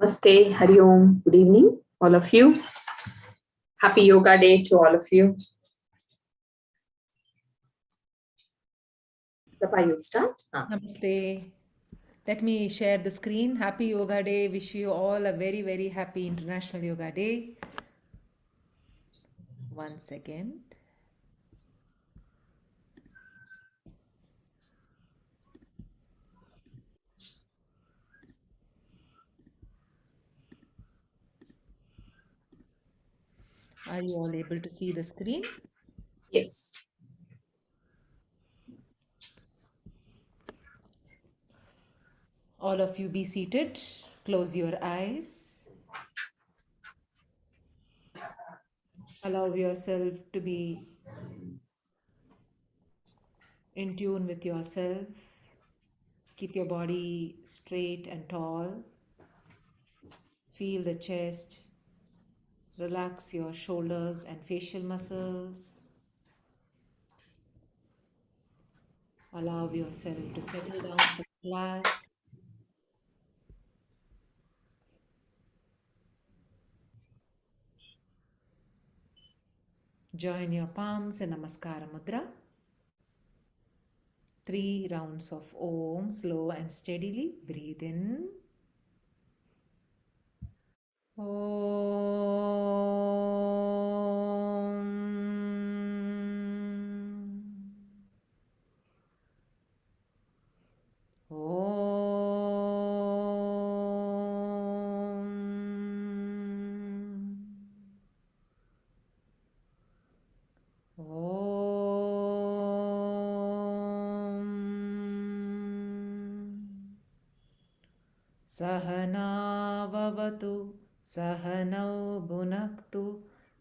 Namaste, Hari Om, good evening, all of you. Happy Yoga Day to all of you. Prabha, you start. Namaste. Let me share the screen. Happy Yoga Day. Wish you all a very, very happy International Yoga Day. 1 second. Are you all able to see the screen? Yes. All of you be seated. Close your eyes. Allow yourself to be in tune with yourself. Keep your body straight and tall. Feel the chest. Relax your shoulders and facial muscles. Allow yourself to settle down for class. Join your palms in Namaskara Mudra. 3 rounds of Om, slow and steadily. Breathe in. Om. Om. Om. सहनाववतु सहनौ भुनक्तु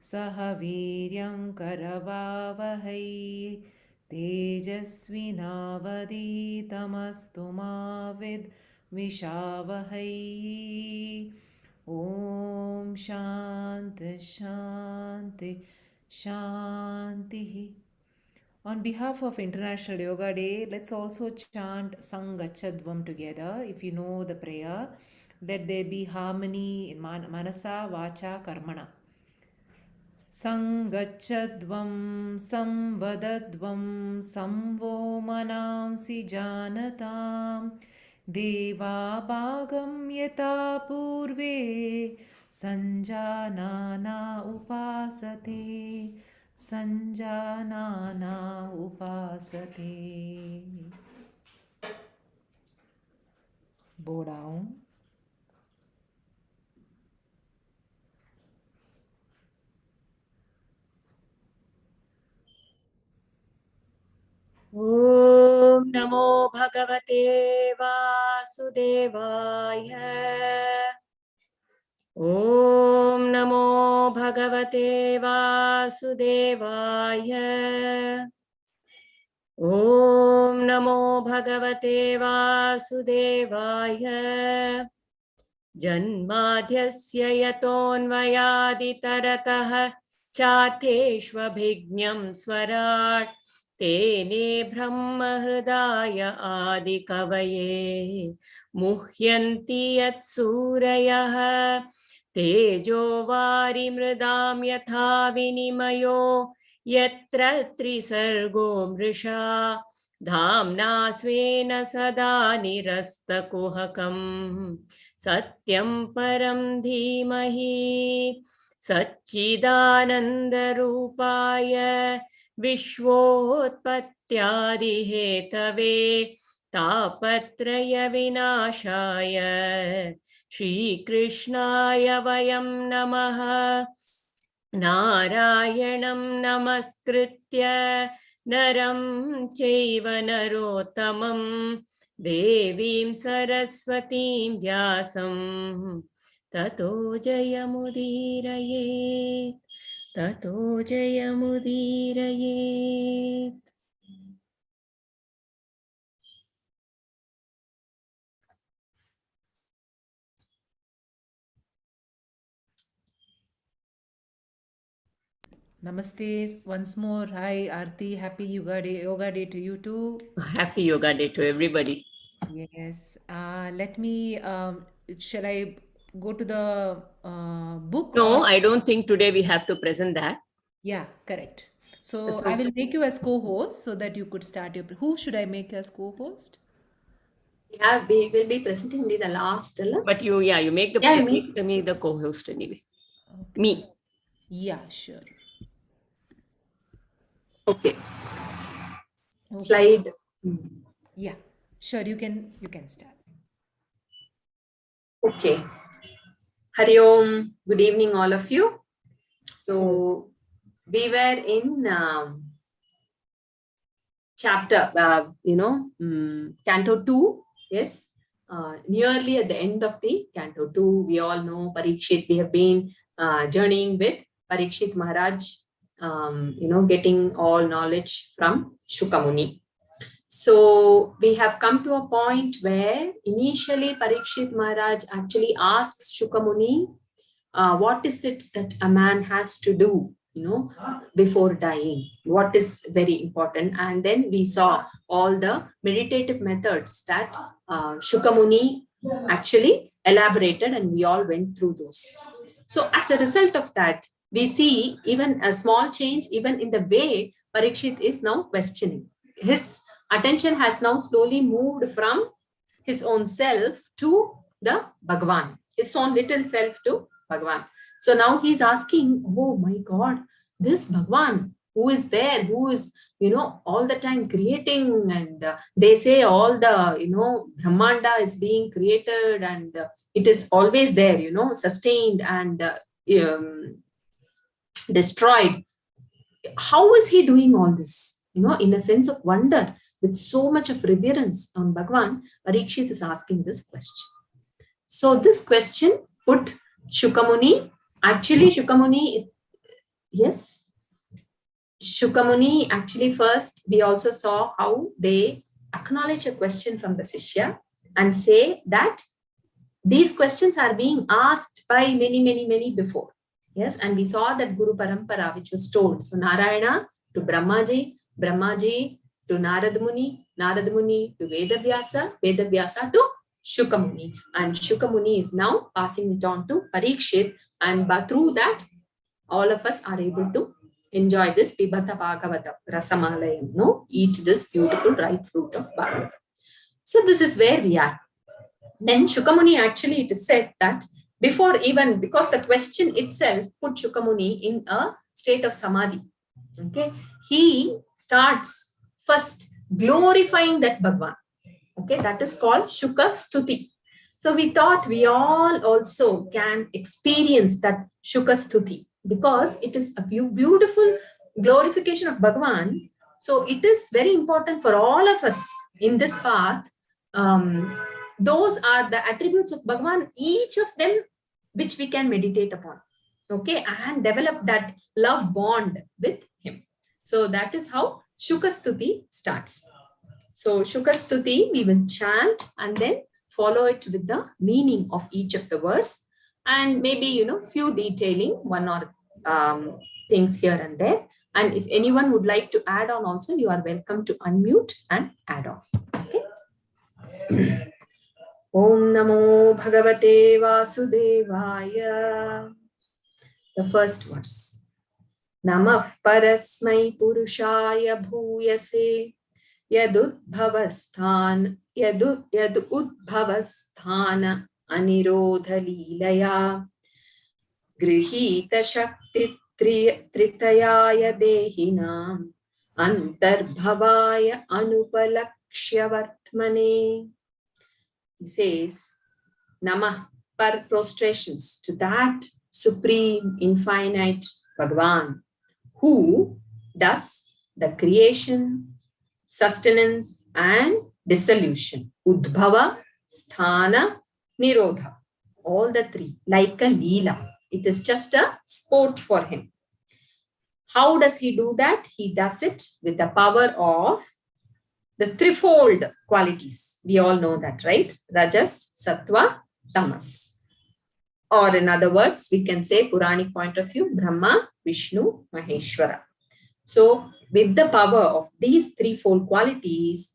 सह वीर्यं करवावहै तेजस्विनावधीतमस्तु मा विद्विषावहै ॐ शान्ति शान्ति शान्तिः. On behalf of International Yoga Day, let's also chant Sangachadvam together. If you know the prayer, let there be harmony in Manasa, Vacha, Karmana. Sangachadvam samvadadvam samvo manamsi janatam deva bhagam yata purve sanjanana upasate sanjanana upasate. Bow down. ॐ नमो भगवते वासुदेवाय। ॐ नमो भगवते वासुदेवाय। ॐ नमो भगवते वासुदेवाय। जन्माद्यस्य यतोऽन्वयादितरतः चार्थेष्वभिज्ञं स्वराट् तेने ब्रह्महृदाय आदिकवये मुह्यन्ति यत्सूरयः तेजो वारिमृदां यथा विनिमयो यत्र त्रिसर्गो मृषा धाम्ना स्वेन सदा निरस्तकुहकम् सत्यं परं धीमहि सच्चिदानन्दरूपाय विश्वोत्पत्त्यादिहेतवे तापत्रयविनाशाय श्रीकृष्णाय वयं नमः। नारायणं नमस्कृत्य नरं चैव नरोत्तमं देवीं सरस्वतीं व्यासं ततो जयमुदीरयेत् ततो जयमुदीरयेत्। Namaste once more. Hi Aarti, happy Yoga Day to you too. Happy Yoga Day to everybody. Yes. Let me, shall I go to the book No, or? I don't think today we have to present that. Yeah, correct. So So, I will make you as co-host so that you could start your. Who should I make as co-host? We will be presenting only the last. but you make Yeah, me. me the co-host anyway. Okay. Me. Yeah, sure. Okay. Okay. Slide. Yeah, sure. You can start. Okay. Hari Om. Good evening, all of you. So we were in chapter, Canto 2. Yes. Nearly at the end of the Canto 2, we all know Parikshit. We have been journeying with Parikshit Maharaj, getting all knowledge from Shukamuni. So we have come to a point where initially Parikshit Maharaj actually asks Shukamuni, what is it that a man has to do, before dying? What is very important? And then we saw all the meditative methods that Shukamuni actually elaborated, and we all went through those. So as a result of that, we see even a small change, even in the way Parikshit is now questioning. His attention has now slowly moved from his own self to the Bhagavan, his own little self to Bhagavan. So now he's asking, oh my God, this Bhagavan who is there, who is, all the time creating, and they say all the, Brahmanda is being created, and it is always there, sustained and destroyed. How is he doing all this? In a sense of wonder, with so much of reverence on Bhagavan, Parikshit is asking this question. So this question put Shukamuni. Actually, Shukamuni, yes. Shukamuni, actually, first, we also saw how they acknowledge a question from the Sishya and say that these questions are being asked by many, many, many before. Yes, and we saw that Guru Parampara, which was told. So Narayana to Brahmaji, Brahmaji to Narad Muni, Narad Muni to Vedavyasa, Vedavyasa to Shukamuni. And Shukamuni is now passing it on to Parikshit. And through that, all of us are able to enjoy this Pibata Bhagavatam, Rasamalayam, eat this beautiful ripe fruit of Bhagavatam. So this is where we are. Then Shukamuni, actually, it is said that before even, because the question itself put Shukamuni in a state of samadhi. Okay, he starts first glorifying that Bhagavan. Okay, that is called Shuka Stuti. So we thought we all also can experience that Shuka Stuti, because it is a beautiful glorification of Bhagavan. So it is very important for all of us in this path. Those are the attributes of Bhagavan, each of them which we can meditate upon, okay, and develop that love bond with him. So that is how Shukastuti starts. So Shukastuti, we will chant and then follow it with the meaning of each of the verse, and maybe, few detailing one or things here and there. And if anyone would like to add on also, you are welcome to unmute and add on. Okay. Om Namo Bhagavate Vasudevaya. The first verse. Namah Parasmai Purushaya Bhuyase Yadudbhavasthan Yadudbhavasthana Anirodha Leelaya Grihita Shakti Tritayaya Dehinam Antarbhavaya Anupalakshavartmane. He says, Namah, par prostrations to that supreme, infinite Bhagavan, who does the creation, sustenance, and dissolution. Udbhava, Sthana, Nirodha. All the three, like a Leela. It is just a sport for him. How does he do that? He does it with the power of the threefold qualities. We all know that, right? Rajas, Sattva, Tamas. Or in other words, we can say Puranic point of view, Brahma, Vishnu, Maheshwara. So with the power of these threefold qualities,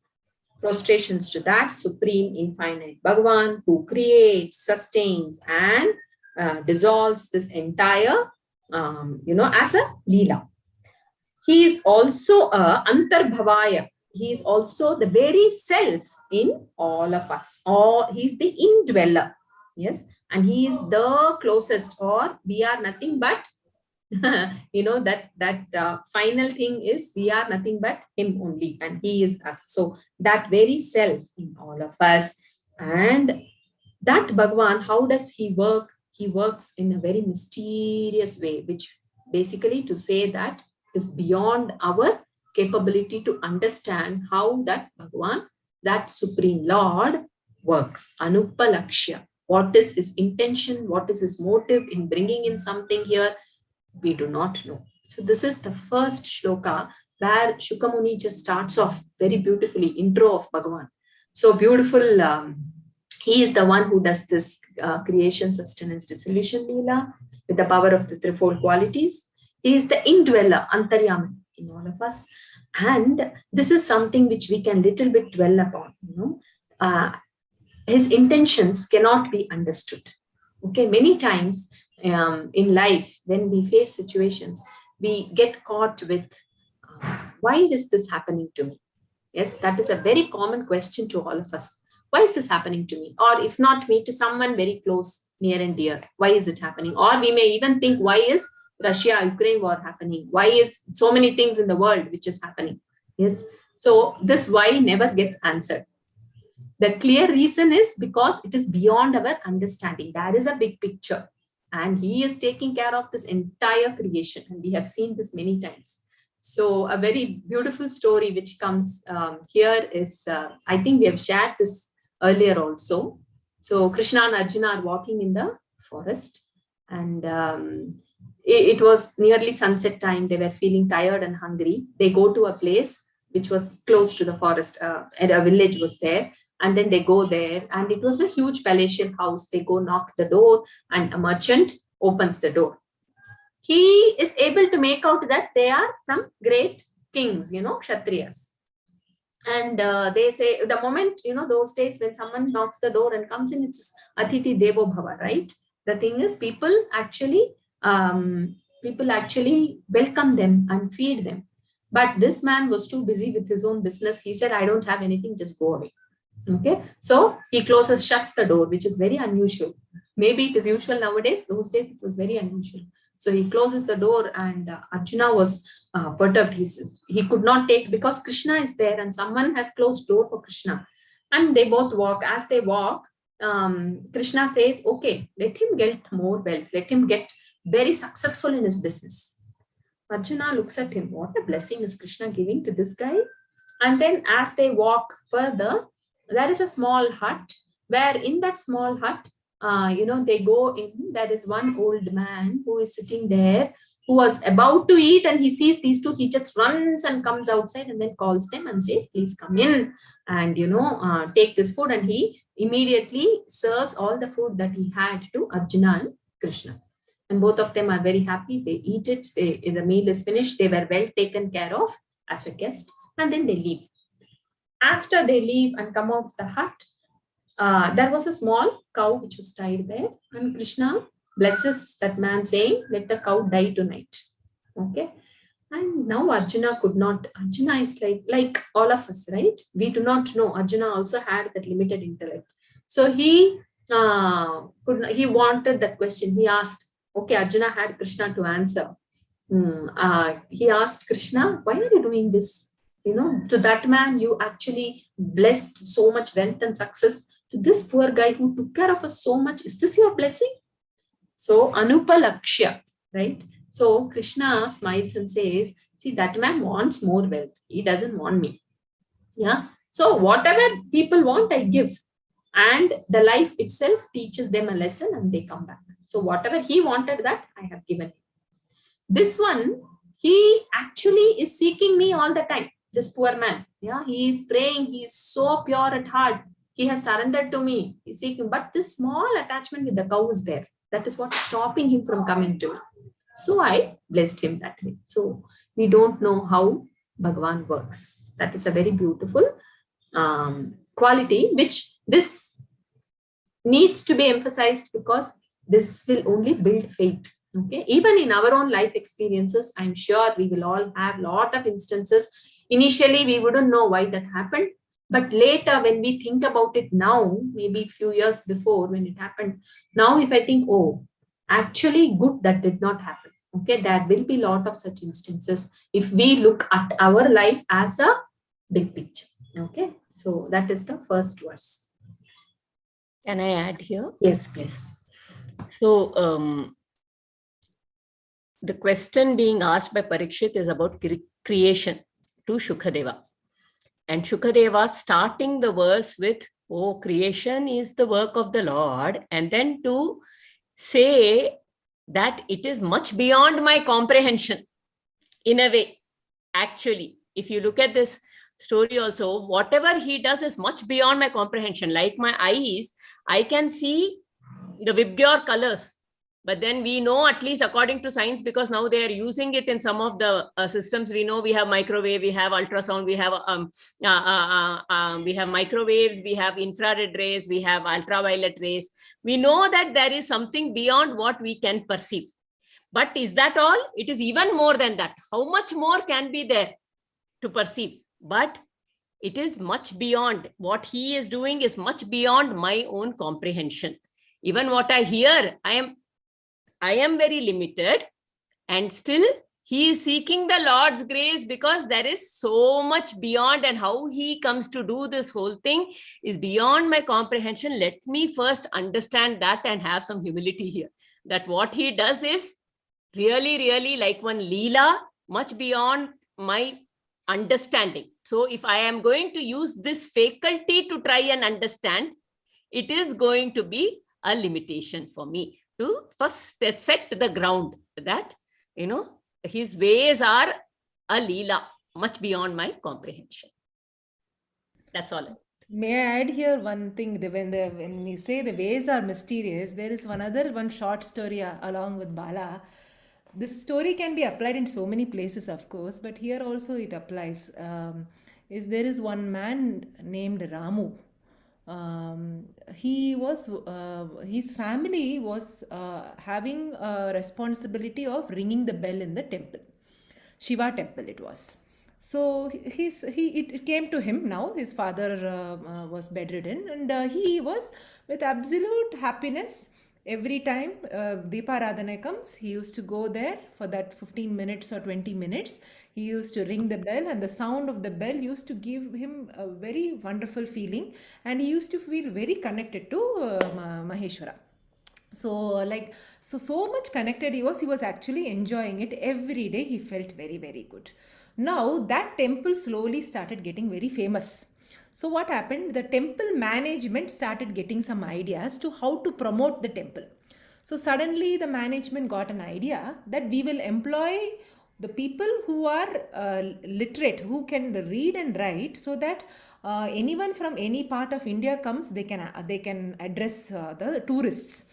prostrations to that supreme infinite Bhagavan who creates, sustains, and dissolves this entire, as a Leela. He is also a Antarbhavaya. He is also the very self in all of us. Or he is the indweller. Yes. And he is the closest, or we are nothing but that final thing is we are nothing but him only, and he is us. So that very self in all of us. And that Bhagavan, how does he work? He works in a very mysterious way, which basically to say that is beyond our capability to understand how that Bhagavan, that Supreme Lord, works. Anupalakshya. What is his intention? What is his motive in bringing in something here? We do not know. So this is the first shloka where Shukamuni just starts off very beautifully, intro of Bhagavan. So beautiful. He is the one who does this creation, sustenance, dissolution, Leela, with the power of the threefold qualities. He is the indweller, Antaryaman, in all of us. And this is something which we can little bit dwell upon. His intentions cannot be understood. Okay, many times in life, when we face situations, we get caught with, why is this happening to me? Yes, that is a very common question to all of us. Why is this happening to me? Or if not me, to someone very close, near and dear. Why is it happening? Or we may even think, why is Russia-Ukraine war happening? Why is so many things in the world which is happening? Yes. So this why never gets answered. The clear reason is because it is beyond our understanding. There is a big picture. And he is taking care of this entire creation. And we have seen this many times. So a very beautiful story which comes here is, I think we have shared this earlier also. So Krishna and Arjuna are walking in the forest, and it was nearly sunset time. They were feeling tired and hungry. They go to a place which was close to the forest, and a village was there. And then they go there, and it was a huge palatial house. They go knock the door, and a merchant opens the door. He is able to make out that they are some great kings, Kshatriyas. And they say, the moment, those days when someone knocks the door and comes in, it's Atiti Devo Bhava, right? The thing is, people actually welcome them and feed them. But this man was too busy with his own business. He said, I don't have anything, just go away. Okay, so he shuts the door, which is very unusual. Maybe it is usual nowadays. Those days it was very unusual. So he closes the door, and Arjuna was perturbed. He could not take, because Krishna is there and someone has closed door for Krishna. And they both walk. As they walk, Krishna says, okay, let him get more wealth. Let him get very successful in his business. Arjuna looks at him. What a blessing is Krishna giving to this guy? And then as they walk further, there is a small hut, where in that small hut, they go in. There is one old man who is sitting there, who was about to eat, and he sees these two. He just runs and comes outside and then calls them and says, please come in and, take this food. And he immediately serves all the food that he had to Arjuna and Krishna. And both of them are very happy. They eat it. The meal is finished. They were well taken care of as a guest. And then they leave. After they leave and come out of the hut, there was a small cow which was tied there, and Krishna blesses that man, saying, let the cow die tonight. Okay. And now Arjuna is like all of us, right? We do not know. Arjuna also had that limited intellect. So he wanted that question. He asked, okay, Arjuna had Krishna to answer. He asked Krishna, why are you doing this? To that man, you actually blessed so much wealth and success. To this poor guy who took care of us so much, is this your blessing? So, Anupalakshya, right? So, Krishna smiles and says, see, that man wants more wealth. He doesn't want me. Yeah. So, whatever people want, I give. And the life itself teaches them a lesson and they come back. So, whatever he wanted, that I have given him. This one, he actually is seeking me all the time. This poor man, he is praying. He is so pure at heart. He has surrendered to me. He's seeking, but this small attachment with the cow is there. That is what is stopping him from coming to me. So I blessed him that way. So we don't know how Bhagavan works. That is a very beautiful quality, which this needs to be emphasized, because this will only build faith. Okay, even in our own life experiences, I'm sure we will all have lot of instances. Initially we wouldn't know why that happened, but later when we think about it now, maybe a few years before when it happened, now if I think, oh, actually good that did not happen. Okay, there will be a lot of such instances if we look at our life as a big picture. Okay, so that is the first verse. Can I add here? Yes, please. So the question being asked by Parikshit is about creation to Shukadeva. And Shukadeva starting the verse with, oh, creation is the work of the Lord. And then to say that it is much beyond my comprehension in a way. Actually, if you look at this story also, whatever he does is much beyond my comprehension. Like my eyes, I can see the Vibgyor colors. But then we know, at least according to science, because now they are using it in some of the systems, we know we have microwave, we have ultrasound, we have microwaves, we have infrared rays, we have ultraviolet rays. We know that there is something beyond what we can perceive. But is that all? It is even more than that. How much more can be there to perceive? But it is much beyond. What he is doing is much beyond my own comprehension. Even what I hear, I am very limited, and still he is seeking the Lord's grace, because there is so much beyond, and how he comes to do this whole thing is beyond my comprehension. Let me first understand that and have some humility here, that what he does is really, really like one Leela, much beyond my understanding. So if I am going to use this faculty to try and understand, it is going to be a limitation for me to first set the ground that, his ways are a Leela, much beyond my comprehension. That's all. May I add here one thing? When we say the ways are mysterious, there is one short story along with Bala. This story can be applied in so many places, of course, but here also it applies. There is one man named Ramu. His family was having a responsibility of ringing the bell in the temple. Shiva temple it was. So it came to him now. His father was bedridden, and he was with absolute happiness. Every time Deeparadhana comes, he used to go there for that 15 minutes or 20 minutes. He used to ring the bell, and the sound of the bell used to give him a very wonderful feeling, and he used to feel very connected to Maheshwara. So much connected he was actually enjoying it every day. He felt very, very good. Now that temple slowly started getting very famous. So what happened? The temple management started getting some ideas to how to promote the temple. So suddenly the management got an idea that we will employ the people who are literate, who can read and write, so that anyone from any part of India comes, they can address the tourists.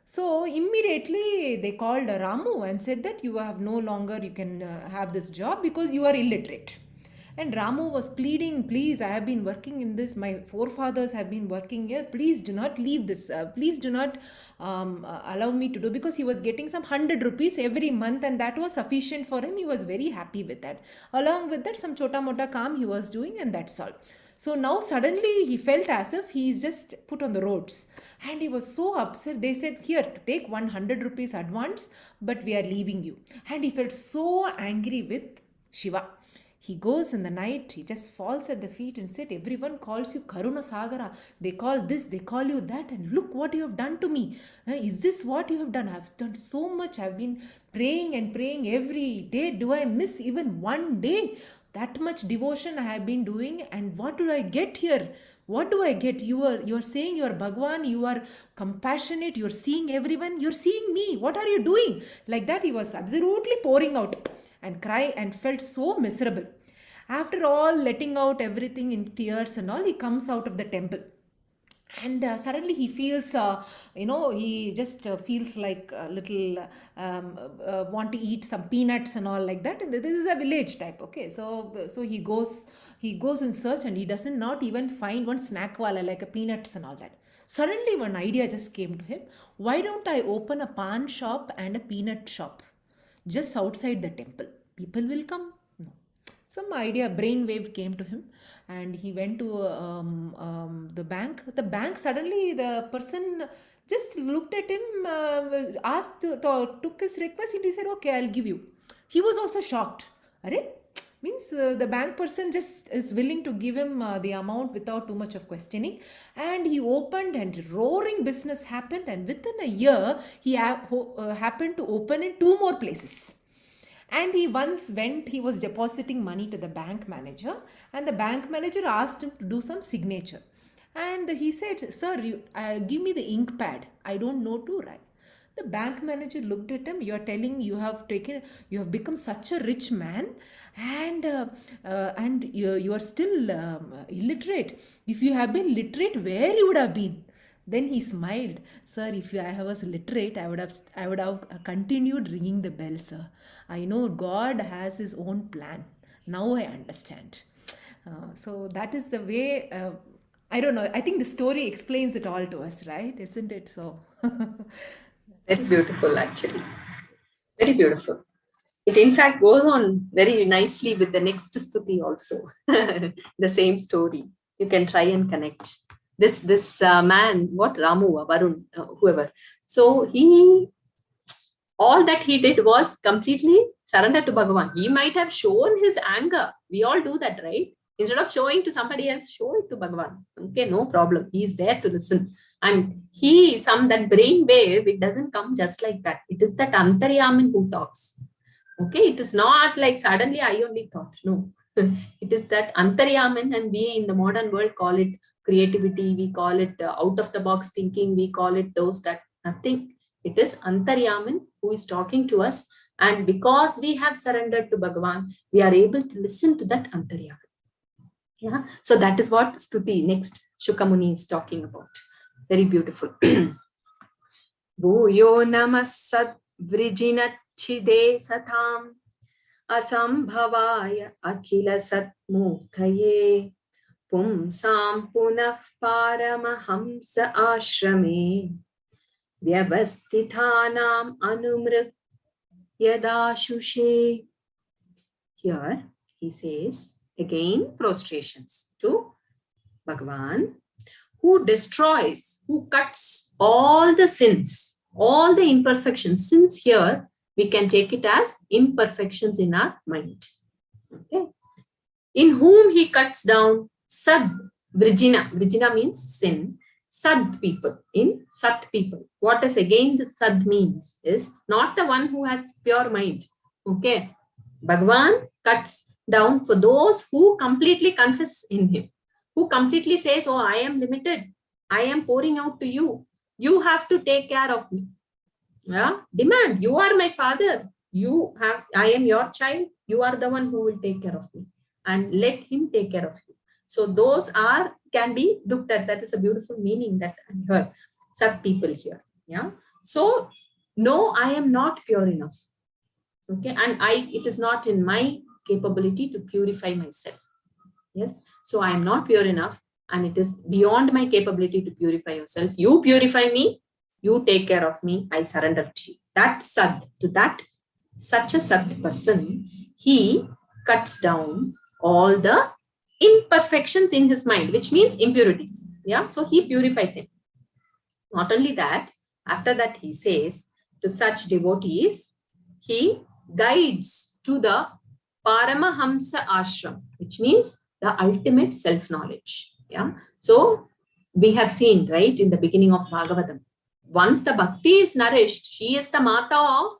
So immediately they called Ramu and said that you can have this job because you are illiterate. And Ramu was pleading, please, I have been working in this. My forefathers have been working here. Please do not leave this. Please do not allow me to do, because he was getting some 100 rupees every month, and that was sufficient for him. He was very happy with that. Along with that, some chota mota kaam he was doing, and that's all. So now suddenly he felt as if he is just put on the roads, and he was so upset. They said, here, take 100 rupees advance, but we are leaving you. And he felt so angry with Shiva. He goes in the night, he just falls at the feet and said, everyone calls you Karuna Sagara. They call this, they call you that, and look what you have done to me. Is this what you have done? I have done so much. I have been praying and praying every day. Do I miss even one day? That much devotion I have been doing, and what do I get here? What do I get? You are saying you are Bhagwan, you are compassionate, you are seeing everyone, you are seeing me. What are you doing? Like that, he was absolutely pouring out and cry and felt so miserable. After all, letting out everything in tears and all, he comes out of the temple. And suddenly he feels, he just feels like a little want to eat some peanuts and all like that. And this is a village type, okay? So he goes in search, and he doesn't not even find one snack wala like a peanuts and all that. Suddenly one idea just came to him. Why don't I open a pan shop and a peanut shop just outside the temple? People will come. No, some idea, brainwave came to him, and he went to the bank. The bank, suddenly the person just looked at him, asked, took his request, and he said, okay, I'll give you. He was also shocked. Are means the bank person just is willing to give him the amount without too much of questioning. And he opened, and roaring business happened, and within a year he happened to open in two more places. And he once went, he was depositing money to the bank manager, and the bank manager asked him to do some signature. And he said, sir, give me the ink pad. I don't know to write. The bank manager looked at him. You are telling you have become such a rich man, and you are still illiterate. If you have been literate, where you would have been? Then he smiled. Sir, if I was literate, I would have continued ringing the bell, sir. I know God has his own plan. Now I understand. So that is the way. I don't know. I think the story explains it all to us, right? Isn't it? So. Very beautiful, actually. Very beautiful. It in fact goes on very nicely with the next stuti also. The same story. You can try and connect. This man, what Ramu, Varun, whoever. So all that he did was completely surrender to Bhagavan. He might have shown his anger. We all do that, right? Instead of showing to somebody else, show it to Bhagavan. Okay, no problem. He is there to listen. And that brain wave, it doesn't come just like that. It is that Antaryaman who talks. Okay, it is not like suddenly I only thought. No, it is that Antaryaman, and we in the modern world call it creativity. We call it out of the box thinking. We call it those that nothing. It is Antaryaman who is talking to us. And because we have surrendered to Bhagavan, we are able to listen to that Antaryaman. Yeah. So that is what Stuti next Shukamuni is talking about. Very beautiful. Bhuyo namasad vrijinachide satham asambhavaya akhila satmurthaye pumsam punah paramahamsa ashrame vyavastithanam anumrit yadashushe. Here he says, again, prostrations to Bhagavan, who destroys, who cuts all the sins, all the imperfections. Sins here, we can take it as imperfections in our mind. Okay. In whom he cuts down sad, vrijina. Vrijina means sin. Sad people, in sat people. What does again the sad means is not the one who has pure mind. Okay. Bhagavan cuts down for those who completely confess in him, who completely says, oh, I am limited. I am pouring out to you. You have to take care of me. Yeah? Demand. You are my father. I am your child. You are the one who will take care of me. And let him take care of you. So those can be looked at. That is a beautiful meaning that I heard. Sat people here. Yeah. So no, I am not pure enough. Okay. And it is not in my capability to purify myself. Yes. So I am not pure enough, and it is beyond my capability to purify yourself. You purify me. You take care of me. I surrender to you. That sad, to that such a sad person, he cuts down all the imperfections in his mind, which means impurities. Yeah. So he purifies him. Not only that, after that he says to such devotees, he guides to the Paramahamsa ashram, which means the ultimate self-knowledge. Yeah. So we have seen, right, in the beginning of Bhagavatam, once the bhakti is nourished, she is the mata of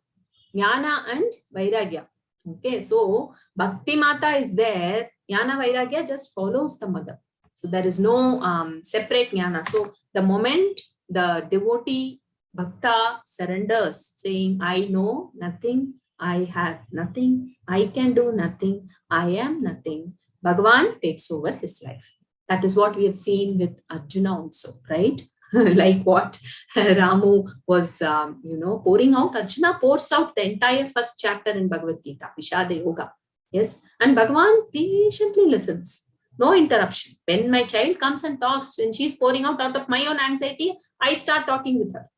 jnana and vairagya. Okay. So bhakti mata is there, jnana vairagya just follows the mother. So there is no separate jnana. So the moment the devotee bhakta surrenders, saying, I know nothing, I have nothing, I can do nothing, I am nothing, Bhagavan takes over his life. That is what we have seen with Arjuna also, right? Like what Ramu was, pouring out. Arjuna pours out the entire first chapter in Bhagavad Gita, Vishada Yoga. Yes, and Bhagavan patiently listens. No interruption. When my child comes and talks, when she's pouring out of my own anxiety, I start talking with her.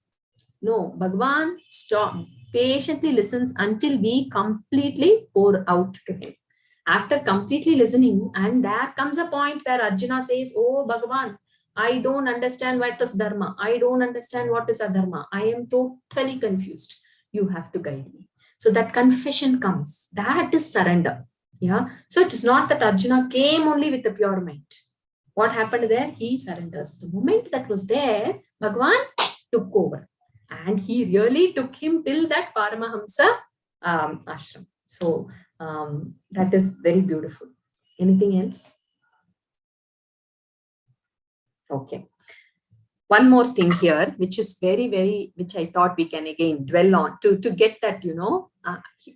No, Bhagavan patiently listens until we completely pour out to him. After completely listening, and there comes a point where Arjuna says, "Oh Bhagavan, I don't understand what is dharma. I don't understand what is adharma. I am totally confused. You have to guide me." So that confession comes. That is surrender. Yeah. So it is not that Arjuna came only with a pure mind. What happened there? He surrenders. The moment that was there, Bhagavan took over. And he really took him till that Paramahamsa ashram. So that is very beautiful. Anything else? Okay. One more thing here, which is which I thought we can again dwell on to get that,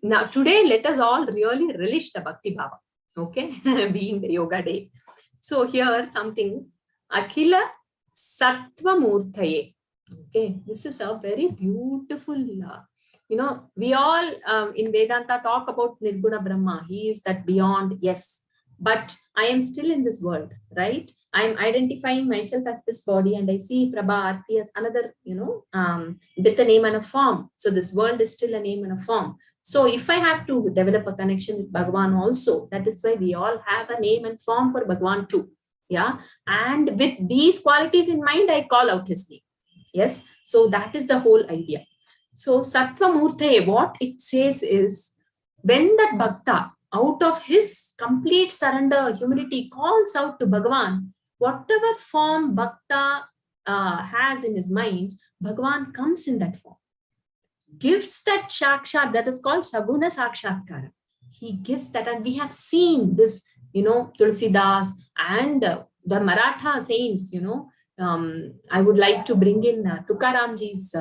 now today, let us all really relish the Bhakti Bhava, okay, being the yoga day. So here something, Akhila Sattva Murthaye. Okay, this is a very beautiful, we all in Vedanta talk about Nirguna Brahma. He is that beyond, yes, but I am still in this world, right? I'm identifying myself as this body, and I see Prabha Arti as another, with a name and a form. So this world is still a name and a form. So if I have to develop a connection with Bhagavan also, that is why we all have a name and form for Bhagavan too. Yeah. And with these qualities in mind, I call out his name. Yes. So that is the whole idea. So Sattva Murthe, what it says is, when that Bhakta, out of his complete surrender, humility, calls out to Bhagavan, whatever form Bhakta has in his mind, Bhagavan comes in that form. Gives that Shakshat, that is called Saguna Sakshatkara. He gives that, and we have seen this, Tulsidas and the Maratha saints, I would like to bring in Tukaramji's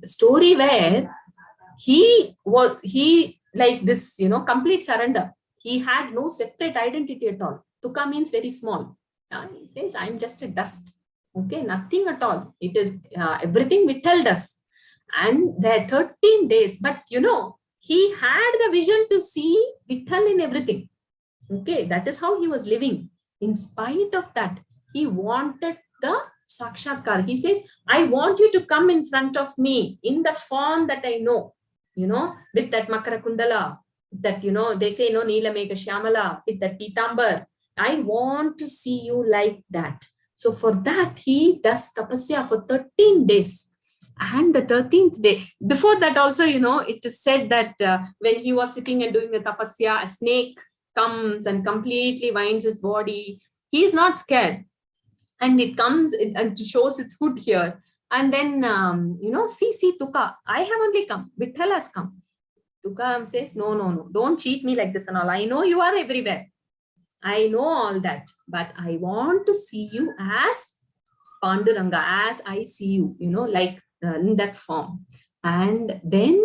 story, where he like this, complete surrender. He had no separate identity at all. Tuka means very small. He says, I'm just a dust. Okay, nothing at all. It is everything Vittal does. And there are 13 days, but he had the vision to see Vittal in everything. Okay, that is how he was living. In spite of that, he wanted the Sakshakar. He says, I want you to come in front of me in the form that I know, with that Makara Kundala, that, they say, no, Neela Mega Shyamala, with that Pitambar. I want to see you like that. So for that, he does tapasya for 13 days. And the 13th day, before that also, it is said that when he was sitting and doing the tapasya, a snake comes and completely winds his body. He is not scared. And it comes and shows its hood here. And then, see, Tuka, I have only come. Vitthal has come. Tukaram says, no, don't cheat me like this and all. I know you are everywhere. I know all that. But I want to see you as Panduranga, as I see you, like in that form. And then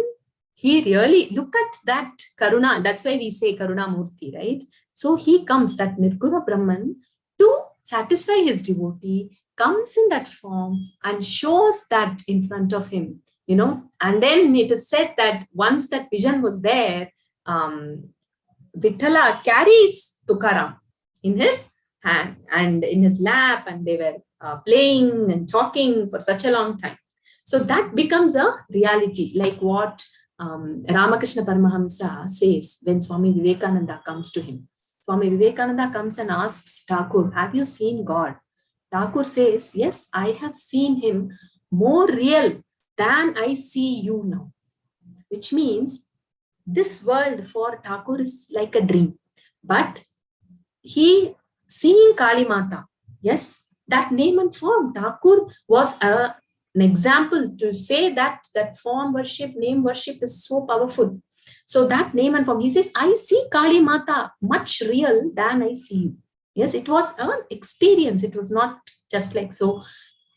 he really, look at that Karuna. That's why we say Karuna Murti, right? So he comes, that Nirguna Brahman, to satisfy his devotee, comes in that form and shows that in front of him, and then it is said that once that vision was there, Vittala carries Tukaram in his hand and in his lap, and they were playing and talking for such a long time. So that becomes a reality, like what Ramakrishna Paramahamsa says when Swami Vivekananda comes to him. Swami Vivekananda comes and asks Thakur, have you seen God? Thakur says, yes, I have seen him more real than I see you now. Which means this world for Thakur is like a dream. But he seeing Kali Mata, yes, that name and form, Thakur was an example to say that form worship, name worship is so powerful. So that name and form, he says, I see Kali Mata much real than I see you. Yes, it was an experience. It was not just like so.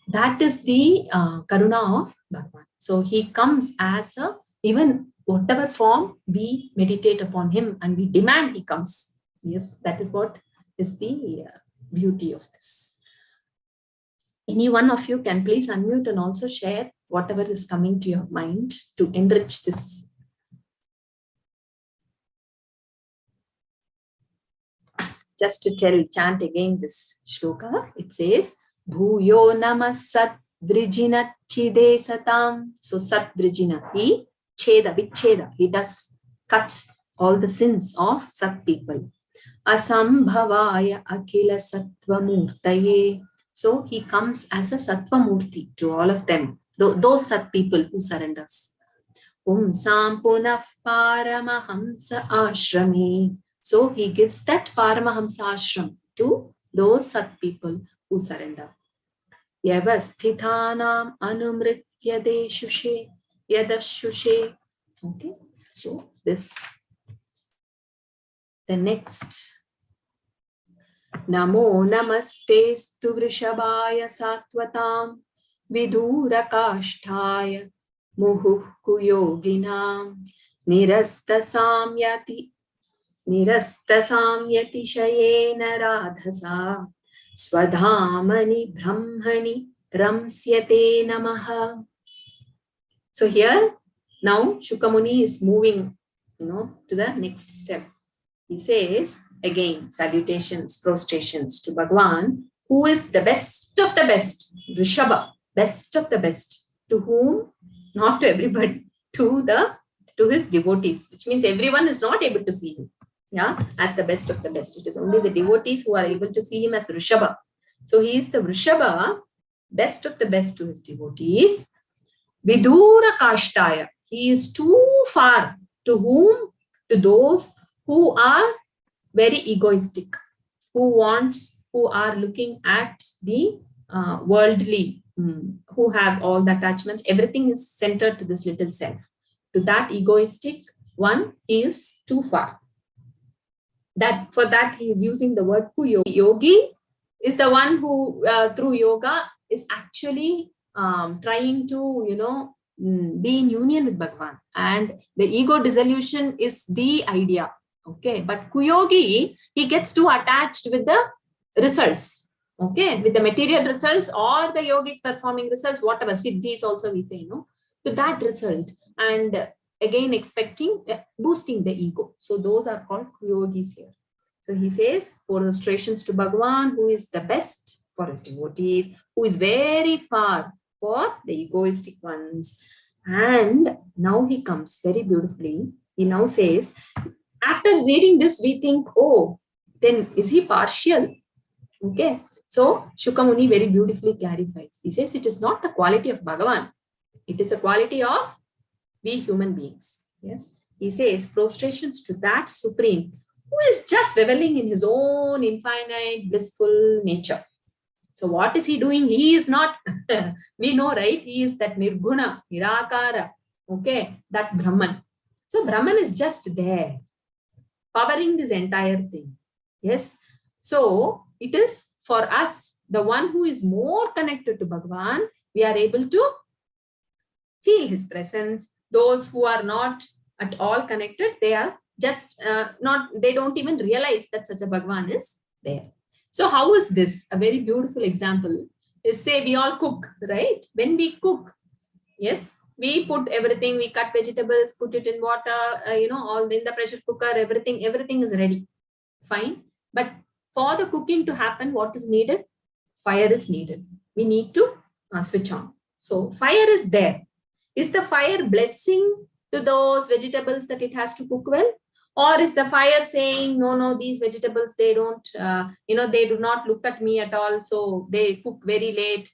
That is the Karuna of Bhagavan. So he comes as even whatever form we meditate upon him and we demand he comes. Yes, that is what is the beauty of this. Any one of you can please unmute and also share whatever is coming to your mind to enrich this. Just to chant again this shloka, it says, Bhuyo Namah Sat Vrijina Chide Satam. So Sat Vrijina, he cheda, vicheda, he cuts all the sins of Sat people. Asambhavaya Akila Sattva Murtaye. So he comes as a Sattva Murti to all of them, those Sat people who surrenders. Sam Punaf Paramahamsa Ashrami. So he gives that Paramahamsa ashram to those Sat people who surrender. Yavasthitanam Anumritya Deshushe Yadashushe. Okay, so this. The next. Namo Namaste Stu Vrishabhaya Sattvatam Vidurakashthaya Muhuh Kuyoginam Nirastasam Yati Shayena Radhasa Swadhamani Brahmani Ramsyate Namaha. So here now Shukamuni is moving, to the next step. He says again, salutations, prostrations to Bhagavan, who is the best of the best, Rishabha, best of the best, to whom, not to everybody, to his devotees, which means everyone is not able to see him, as the best of the best. It is only the devotees who are able to see him as Rishabha. So he is the Rishabha, best of the best to his devotees. Vidura Kashtaya, he is too far to whom? To those who are very egoistic, who are looking at the worldly, who have all the attachments. Everything is centered to this little self. To that egoistic one, he is too far. For that, he is using the word Kuyogi. Yogi is the one who, through yoga, is actually trying to, be in union with Bhagavan. And the ego dissolution is the idea. Okay, but Kuyogi, he gets too attached with the results. Okay, with the material results or the yogic performing results, whatever, siddhis also we say, to that result. And again, expecting, boosting the ego. So those are called Kuyogis here. So he says, prostrations to Bhagavan, who is the best for his devotees, who is very far for the egoistic ones. And now he comes very beautifully. He now says, after reading this, we think, oh, then is he partial? Okay. So Shukamuni very beautifully clarifies. He says it is not the quality of Bhagavan. It is a quality of we human beings. Yes. He says prostrations to that Supreme who is just reveling in his own infinite blissful nature. So what is he doing? He is not, we know, right? He is that Nirguna, Nirakara, okay, that Brahman. So Brahman is just there, powering this entire thing. Yes. So it is for us, the one who is more connected to Bhagavan, we are able to feel his presence. Those who are not at all connected, they are just they don't even realize that such a Bhagavan is there. So how is this? A very beautiful example is, say we all cook, right? When we cook, yes, we put everything, we cut vegetables, put it in water, all in the pressure cooker, everything is ready. Fine. But for the cooking to happen, what is needed? Fire is needed. We need to switch on. So fire is there. Is the fire blessing to those vegetables that it has to cook well? Or is the fire saying, no, these vegetables, they don't, they do not look at me at all. So they cook very late.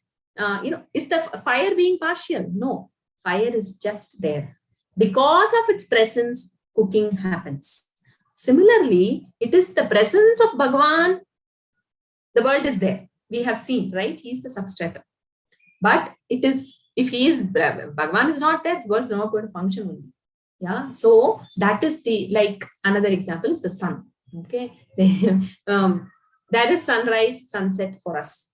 Is the fire being partial? No, fire is just there. Because of its presence, cooking happens. Similarly, it is the presence of Bhagavan. The world is there. We have seen, right? He is the substratum. But it is, if Bhagavan is not there, the world is not going to function only. Yeah, so that is another example is the sun. Okay, that is sunrise, sunset for us.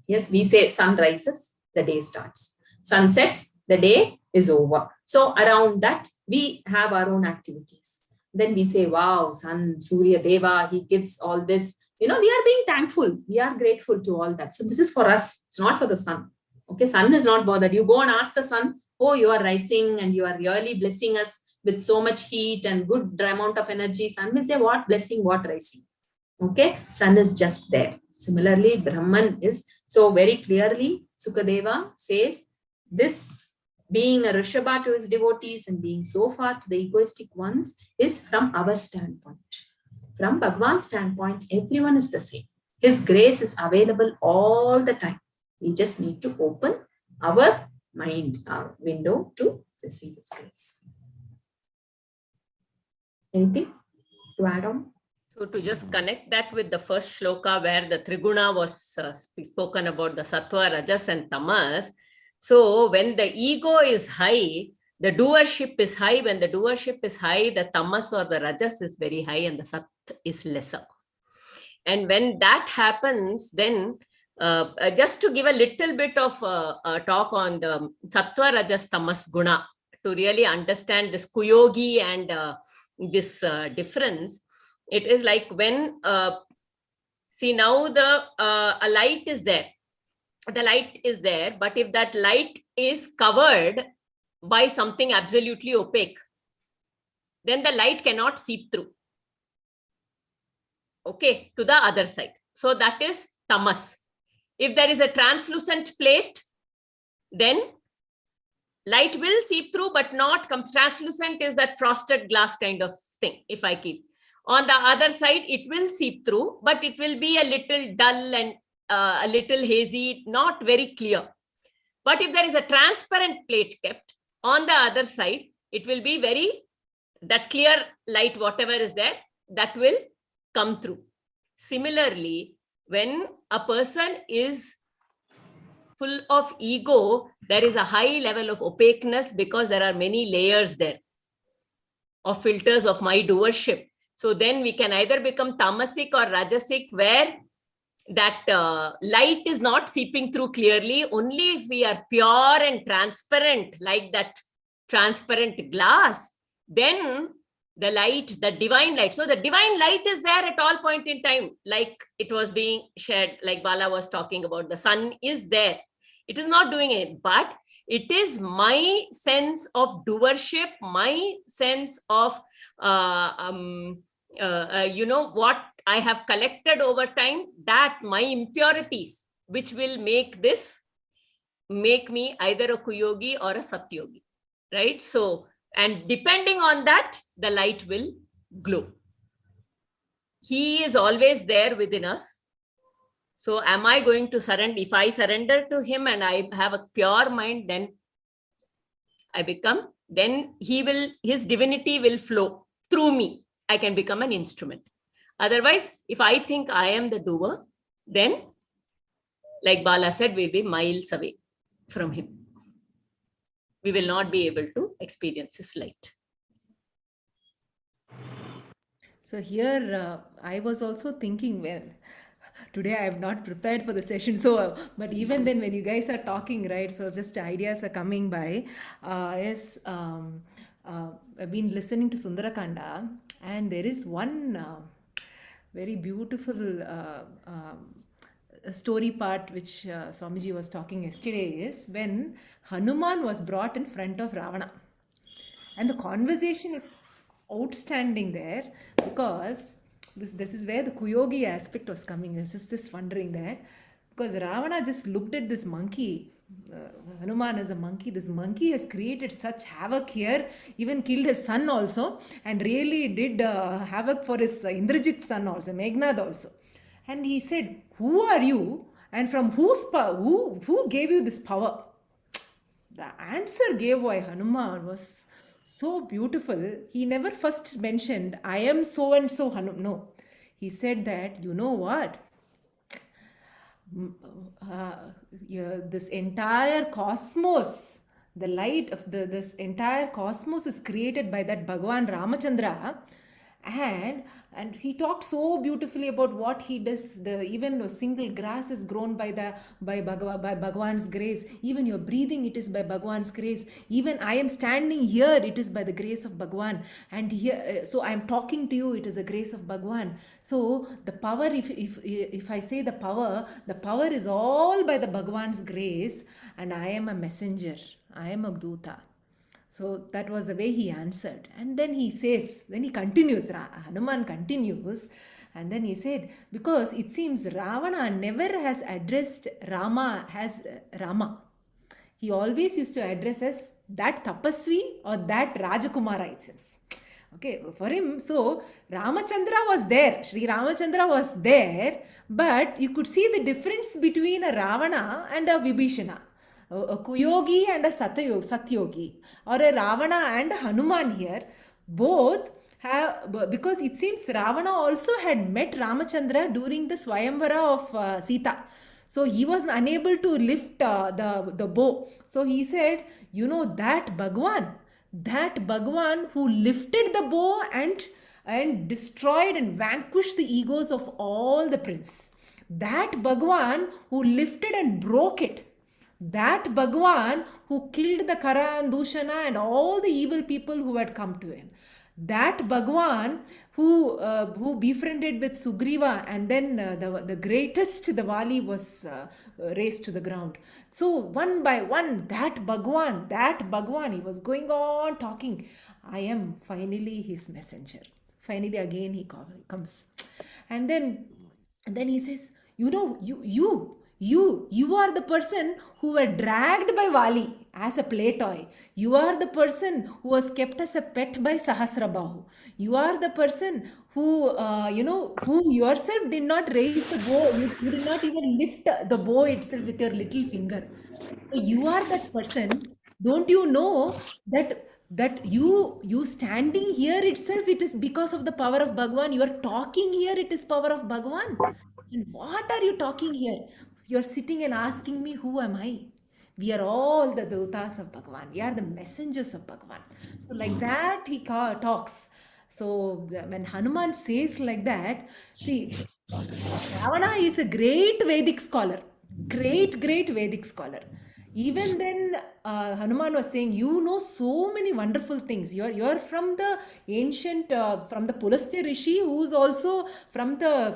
Yes, we say sun rises, the day starts. Sun sets, the day is over. So around that, we have our own activities. Then we say, wow, sun, Surya Deva, he gives all this, we are being thankful. We are grateful to all that. So this is for us. It's not for the sun. Okay, sun is not bothered. You go and ask the sun, oh, you are rising and you are really blessing us with so much heat and good amount of energy. Sun will say, what blessing, what rising? Okay, sun is just there. Similarly, Brahman is, so very clearly, Sukadeva says, this being a Rishabha to his devotees and being so far to the egoistic ones is from our standpoint. From Bhagwan's standpoint, everyone is the same. His grace is available all the time. We just need to open our mind, our window to receive his grace. Anything to add on? So to just connect that with the first shloka where the Triguna was spoken about, the Sattva, Rajas and Tamas. So when the ego is high, the doership is high. When the doership is high, the Tamas or the Rajas is very high and the Sat is lesser. And when that happens, then just to give a little bit of talk on the Sattva, Rajas, Tamas Guna, to really understand this Kuyogi and this difference, it is like when, see now a light is there. The light is there, but if that light is covered by something absolutely opaque, then the light cannot seep through, okay, to the other side. So that is tamas. If there is a translucent plate, then light will seep through, but not translucent is that frosted glass kind of thing, if I keep. On the other side, it will seep through, but it will be a little dull and a little hazy, not very clear. But if there is a transparent plate kept on the other side, it will be that clear light, whatever is there, that will come through. Similarly, when a person is full of ego, there is a high level of opaqueness because there are many layers there of filters of my doership. So then we can either become tamasic or rajasic, where that light is not seeping through clearly. Only if we are pure and transparent, like that transparent glass, then the light, the divine light. So the divine light is there at all point in time, like it was being shared, like Bala was talking about. The sun is there. It is not doing it, but it is my sense of doership, my sense of, what I have collected over time, that my impurities, which will make me either a Kuyogi or a Satyogi, right? So, and depending on that, the light will glow. He is always there within us. So am I going to surrender? If I surrender to him and I have a pure mind, then his divinity will flow through me. I can become an instrument. Otherwise, if I think I am the doer, then, like Bala said, we'll be miles away from him. We will not be able to experience his light. So here, I was also thinking, well, today I have not prepared for the session. So, but even then when you guys are talking, right, so just ideas are coming by. I've been listening to Sundarakanda, and there is one very beautiful story part which Swamiji was talking yesterday, is when Hanuman was brought in front of Ravana. And the conversation is outstanding there, because this is where the Kuyogi aspect was coming. This is this wondering that, because Ravana just looked at this monkey. Hanuman is a monkey. This monkey has created such havoc here, even killed his son also, and really did havoc for his Indrajit's son also, Meghnad also. And he said, who are you? And from whose power? Who gave you this power? The answer gave by Hanuman was so beautiful. He never first mentioned, I am so and so Hanuman. No. He said that, you know what? This entire cosmos, the light of this entire cosmos is created by that Bhagavan Ramachandra, And he talked so beautifully about what he does. Even a single grass is grown by Bhagwan's grace. Even your breathing, it is by Bhagwan's grace. Even I am standing here, it is by the grace of Bhagwan. And here, so I am talking to you, it is a grace of Bhagwan. So the power, if I say the power is all by the Bhagwan's grace, and I am a messenger, I am a Duta. So that was the way he answered. And then he says, then he continues, Hanuman continues, and then he said, because it seems Ravana never has addressed Rama as Rama. He always used to address as that Tapasvi or that Rajakumara, it seems. Okay, for him, so Ramachandra was there, Sri Ramachandra was there, but you could see the difference between a Ravana and a Vibhishana. A Kuyogi and a Satyogi, or a Ravana and a Hanuman here, both have, because it seems Ravana also had met Ramachandra during the Swayamvara of Sita. So he was unable to lift the bow. So he said, you know, that Bhagwan who lifted the bow and destroyed and vanquished the egos of all the princes. That Bhagwan who lifted and broke it. That Bhagwan who killed the Kara and Dushana and all the evil people who had come to him. That Bhagwan who befriended with Sugriva, and then the greatest, the Vali, was raised to the ground. So one by one, that Bhagwan, he was going on talking. I am finally his messenger. Finally again he comes. And then he says, you know, you are the person who were dragged by Vali as a play toy. You are the person who was kept as a pet by Sahasrabahu. You are the person who, who yourself did not raise the bow. You did not even lift the bow itself with your little finger. So you are that person. Don't you know that you standing here itself, it is because of the power of Bhagwan. You are talking here, it is power of Bhagwan. And what are you talking here? You're sitting and asking me, who am I? We are all the Dutas of Bhagwan. We are the messengers of Bhagwan. So like that he talks. So when Hanuman says like that, see, Ravana is a great Vedic scholar. Great Vedic scholar. Even then, Hanuman was saying, you know so many wonderful things. You're from the ancient, from the Pulastya Rishi, who's also from the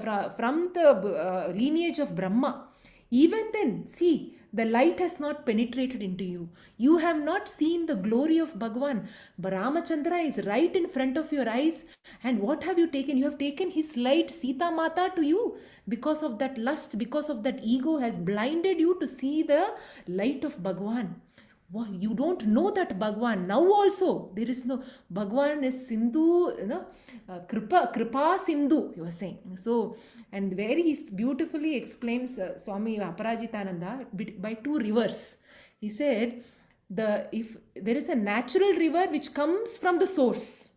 lineage of Brahma. Even then, see, the light has not penetrated into you. You have not seen the glory of Bhagwan. Ramachandra is right in front of your eyes. And what have you taken? You have taken his light, Sita Mata, to you. Because of that lust, because of that ego has blinded you to see the light of Bhagwan. Wow, you don't know that Bhagwan. Now also, there is no, Bhagwan is Sindhu, Kripa Sindhu, you were saying. So, and where he beautifully explains Swami Aparajitananda by two rivers. He said, if there is a natural river which comes from the source,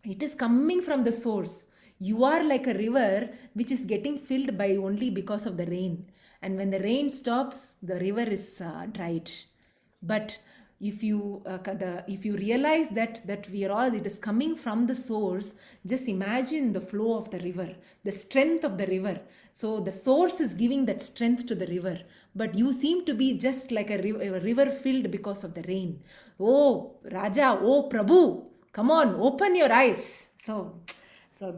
it is coming from the source. You are like a river which is getting filled by only because of the rain. And when the rain stops, the river is dried. But if you realize that we are all, it is coming from the source, just imagine the flow of the river, the strength of the river. So the source is giving that strength to the river, but you seem to be just like a river filled because of the rain. Oh Raja, oh Prabhu, come on, open your eyes. So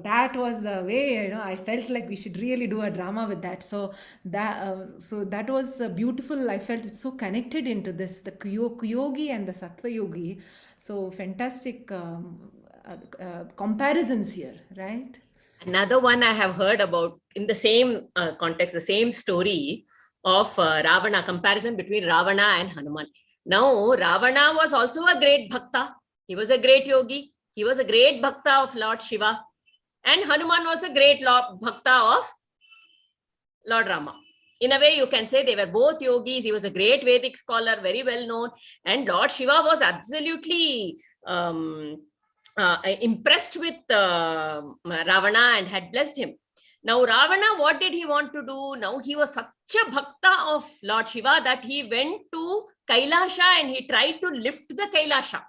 that was the way, I felt like we should really do a drama with that. So that was beautiful. I felt it's so connected into this, the Kuyogi and the Sattva Yogi. So fantastic comparisons here, right? Another one I have heard about in the same context, the same story of Ravana, comparison between Ravana and Hanuman. Now, Ravana was also a great bhakta. He was a great yogi. He was a great bhakta of Lord Shiva. And Hanuman was a great bhakta of Lord Rama. In a way, you can say they were both yogis. He was a great Vedic scholar, very well known. And Lord Shiva was absolutely impressed with Ravana and had blessed him. Now, Ravana, what did he want to do? Now, he was such a bhakta of Lord Shiva that he went to Kailasha and he tried to lift the Kailasha.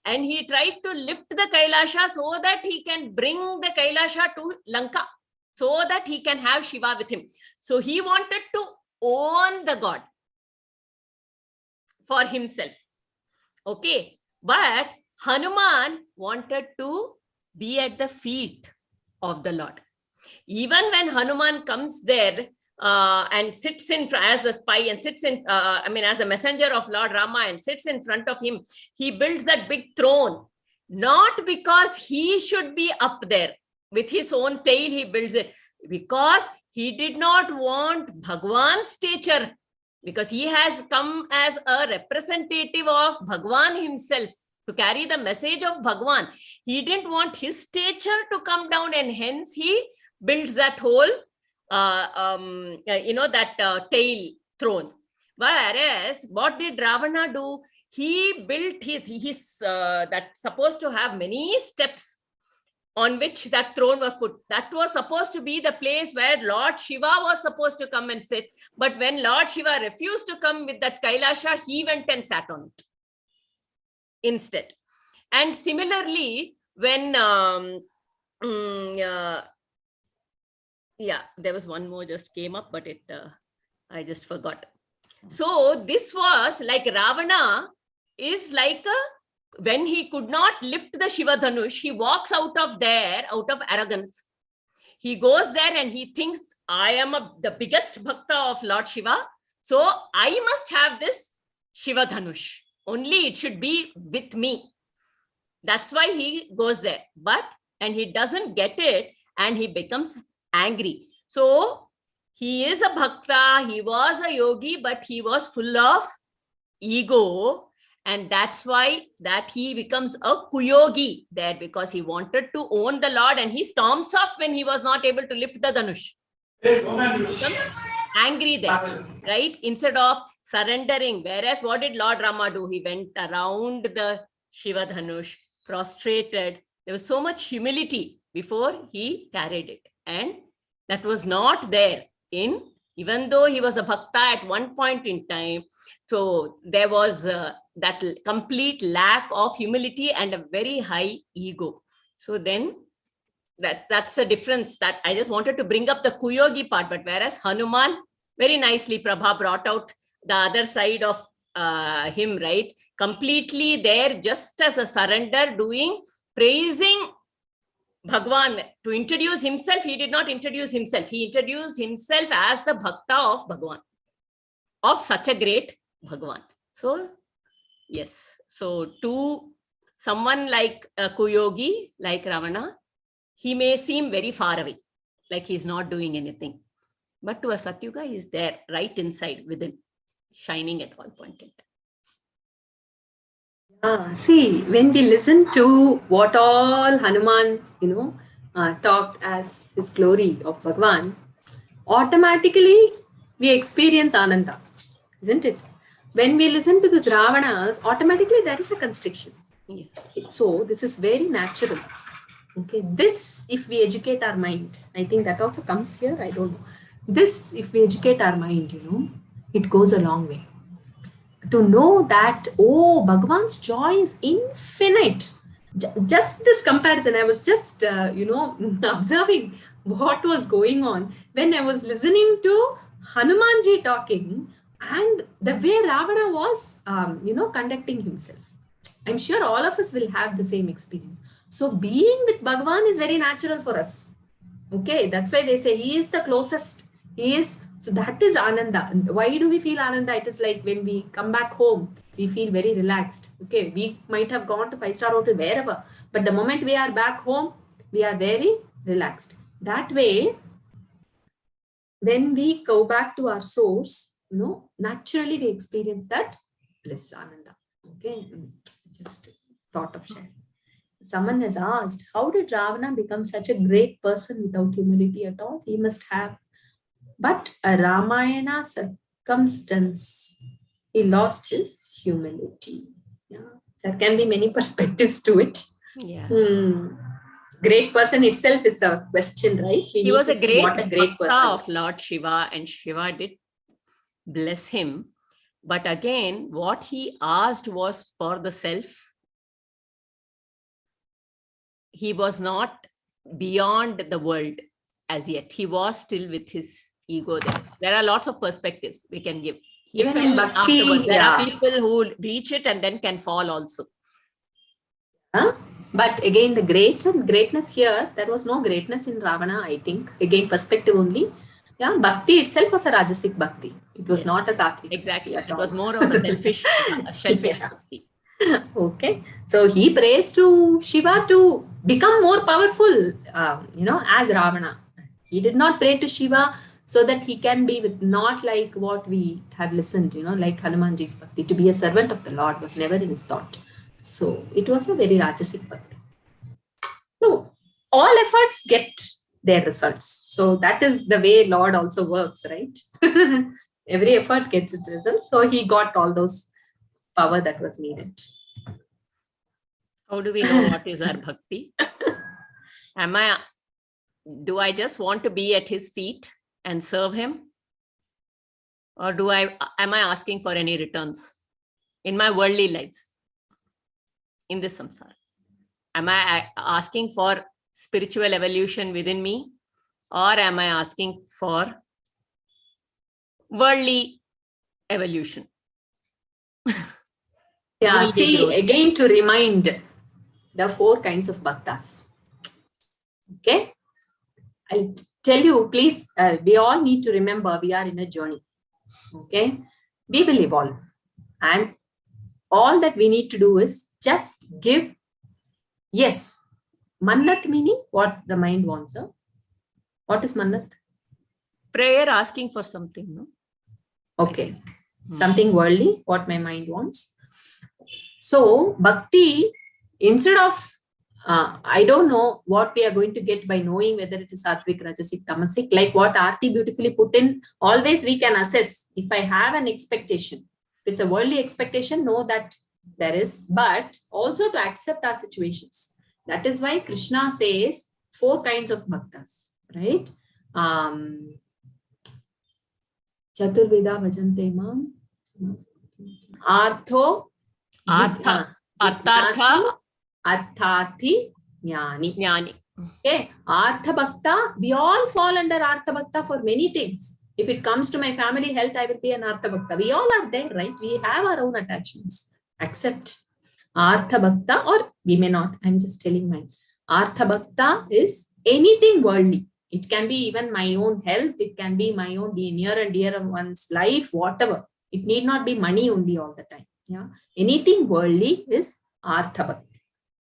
and he tried to lift the Kailasha so that he can bring the Kailasha to Lanka, so that he can have Shiva with him. So he wanted to own the god for himself. Okay. But Hanuman wanted to be at the feet of the Lord. Even when Hanuman comes there and sits in as the spy and sits in, as the messenger of Lord Rama and sits in front of him, he builds that big throne, not because he should be up there with his own tail, he builds it because he did not want Bhagwan's stature, because he has come as a representative of Bhagwan himself to carry the message of Bhagwan. He didn't want his stature to come down, and hence he builds that whole, tail throne. Whereas, what did Ravana do? He built his that's supposed to have many steps on which that throne was put. That was supposed to be the place where Lord Shiva was supposed to come and sit. But when Lord Shiva refused to come with that Kailasha, he went and sat on it instead. And similarly, when there was one more just came up, but I just forgot. So this was like Ravana is like when he could not lift the Shiva Dhanush, he walks out of there out of arrogance. He goes there and he thinks, I am the biggest bhakta of Lord Shiva, so I must have this Shiva Dhanush. Only it should be with me. That's why he goes there. And he doesn't get it and he becomes angry. So he is a bhakta, he was a yogi, but he was full of ego. And that's why that he becomes a kuyogi there, because he wanted to own the Lord and he storms off when he was not able to lift the Dhanush. He becomes angry there, right? Instead of surrendering. Whereas what did Lord Rama do? He went around the Shiva Dhanush, prostrated. There was so much humility before he carried it. And that was not there even though he was a bhakta at one point in time. So there was that complete lack of humility and a very high ego. So then that's a difference that I just wanted to bring up the Kuyogi part. But whereas Hanuman, very nicely Prabha brought out the other side of him, right? Completely there just as a surrender, praising Bhagwan. To introduce himself, he did not introduce himself. He introduced himself as the bhakta of Bhagwan, of such a great Bhagwan. So, yes. So, to someone like a Kuyogi, like Ravana, he may seem very far away, like he's not doing anything. But to a Satyuga, he's there, right inside, within, shining at one point in time. See, when we listen to what all Hanuman, talked as his glory of Bhagwan, automatically we experience Ananda, isn't it? When we listen to this Ravanas, automatically there is a constriction. Yes. So this is very natural. Okay, this, if we educate our mind, I think that also comes here, I don't know. This, if we educate our mind, it goes a long way. To know that, Bhagwan's joy is infinite. Just this comparison, I was just, observing what was going on when I was listening to Hanumanji talking and the way Ravana was, conducting himself. I'm sure all of us will have the same experience. So being with Bhagwan is very natural for us. Okay, that's why they say he is the closest. So that is Ananda. Why do we feel Ananda? It is like when we come back home, we feel very relaxed. Okay, we might have gone to 5-star hotel, wherever. But the moment we are back home, we are very relaxed. That way, when we go back to our source, naturally we experience that bliss, Ananda. Okay, just thought of sharing. Someone has asked, how did Ravana become such a great person without humility at all? He must have. But a Ramayana circumstance, he lost his humility. Yeah, there can be many perspectives to it. Yeah. Great person itself is a question, right? He was a great person of Lord Shiva, and Shiva did bless him. But again, what he asked was for the self he was not beyond the world as yet. He was still with his ego there. There are lots of perspectives we can give. He Even in fell bhakti, afterwards. There yeah. are people who reach it and then can fall also. But again, the greatness here, there was no greatness in Ravana, I think. Again, perspective only. Yeah, bhakti itself was a rajasic bhakti. It was not a sattvic. Exactly. It was more of a selfish bhakti. Okay. So he prays to Shiva to become more powerful, as Ravana. He did not pray to Shiva so that he can be with, not like what we have listened, like Hanumanji's bhakti. To be a servant of the Lord was never in his thought. So it was a very rajasic bhakti. So all efforts get their results. So that is the way Lord also works, right? Every effort gets its results. So he got all those power that was needed. How do we know what is our bhakti? Do I just want to be at his feet and serve him? Or am I asking for any returns in my worldly lives? In this samsara? Am I asking for spiritual evolution within me? Or am I asking for worldly evolution? Yeah, see, growth. Again to remind the 4 kinds of bhaktas. Okay? I'll tell you, please, we all need to remember we are in a journey. Okay? We will evolve. And all that we need to do is just give, yes, mannat meaning what the mind wants. Huh? What is mannat? Prayer asking for something, no? Okay. Something worldly, what my mind wants. So, bhakti, instead of, I don't know what we are going to get by knowing whether it is sattvic, rajasic, tamasic, like what Aarti beautifully put in, always we can assess. If I have an expectation, if it's a worldly expectation, know that there is, but also to accept our situations. That is why Krishna says 4 kinds of bhaktas, right? Chaturveda bhajante mam. Artho. Arthartha. Artharthi. Jnani. Okay. Artha Bhakta. We all fall under Artha Bhakta for many things. If it comes to my family health, I will be an Artha Bhakta. We all are there, right? We have our own attachments. Accept. Artha Bhakta, or we may not. I'm just telling mine. Artha Bhakta is anything worldly. It can be even my own health. It can be my own near and dear one's life, whatever. It need not be money only all the time. Yeah. Anything worldly is Artha Bhakti.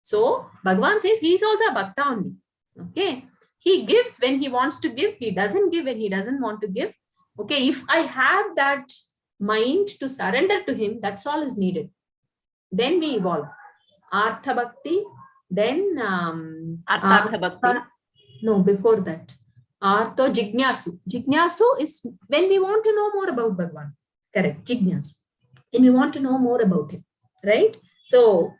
So Bhagavan says he is also a Bhakta only. Okay. He gives when he wants to give. He doesn't give when he doesn't want to give. Okay. If I have that mind to surrender to him, that's all is needed. Then we evolve. Artha Bhakti. Then Arthartha Bhakti. No, before that. Artho Jignasu. Jignasu is when we want to know more about Bhagavan. Correct. Jignasu. Then we want to know more about him. Right? So,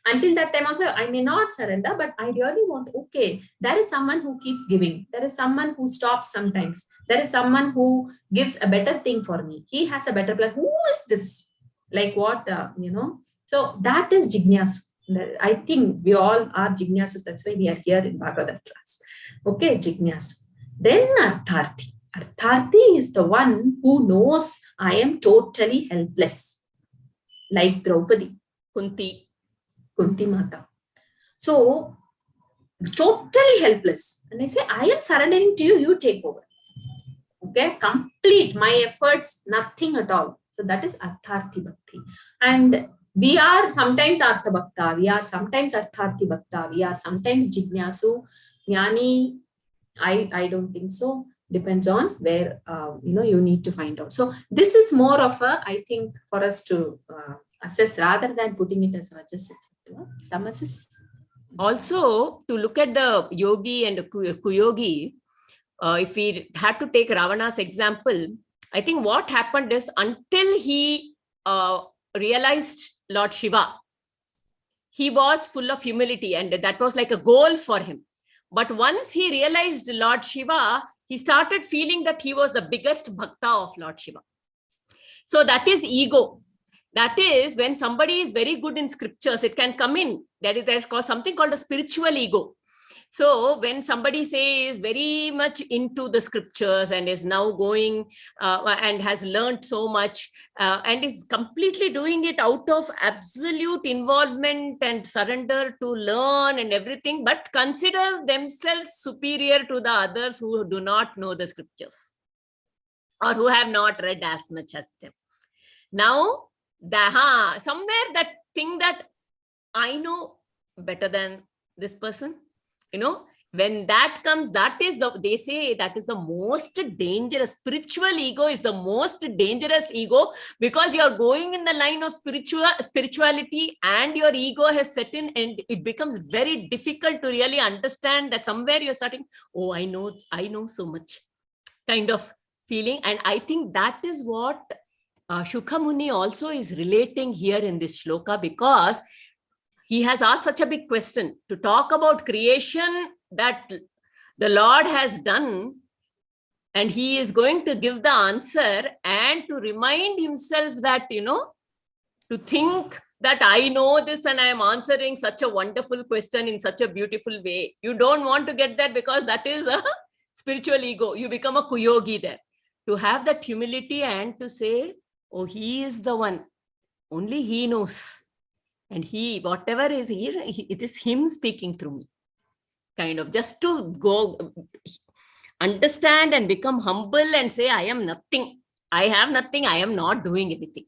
until that time also, I may not surrender, but I really want, okay, there is someone who keeps giving. There is someone who stops sometimes. There is someone who gives a better thing for me. He has a better plan. Who is this? Like what, So that is Jignasu. I think we all are Jignasus. That's why we are here in Bhagavatam class. Okay, Jignasu. Then Artharthi. Artharthi is the one who knows I am totally helpless. Like Draupadi. Kunti Mata. So, totally helpless. And I say, I am surrendering to you, you take over. Okay, complete my efforts, nothing at all. So that is Artharthi Bhakti. And we are sometimes Artha Bhakta, we are sometimes Artharthi Bhakta, we are sometimes Jignasu, Jnani. I don't think so. Depends on where, you need to find out. So this is more of a, I think, for us to assess rather than putting it as Rajas, etc. Tamasis. Also, to look at the yogi and the kuyogi, if we had to take Ravana's example, I think what happened is until he realized Lord Shiva, he was full of humility and that was like a goal for him. But once he realized Lord Shiva, he started feeling that he was the biggest bhakta of Lord Shiva. So that is ego. That is, when somebody is very good in scriptures, it can come in. There's something called a spiritual ego. So when somebody says very much into the scriptures and is now going and has learned so much and is completely doing it out of absolute involvement and surrender to learn and everything, but considers themselves superior to the others who do not know the scriptures or who have not read as much as them. Now, somewhere that thing that I know better than this person, when that comes, they say that is the most dangerous. Spiritual ego is the most dangerous ego, because you're going in the line of spirituality and your ego has set in, and it becomes very difficult to really understand that somewhere you're starting, oh, I know so much kind of feeling. And I think that is what Shukha Muni also is relating here in this shloka, because he has asked such a big question to talk about creation that the Lord has done, and he is going to give the answer and to remind himself that, to think that I know this and I am answering such a wonderful question in such a beautiful way. You don't want to get that, because that is a spiritual ego. You become a kuyogi there. To have that humility and to say, oh, he is the one, only he knows. And whatever is here, it is him speaking through me. Kind of just to go understand and become humble and say, I am nothing. I have nothing. I am not doing anything.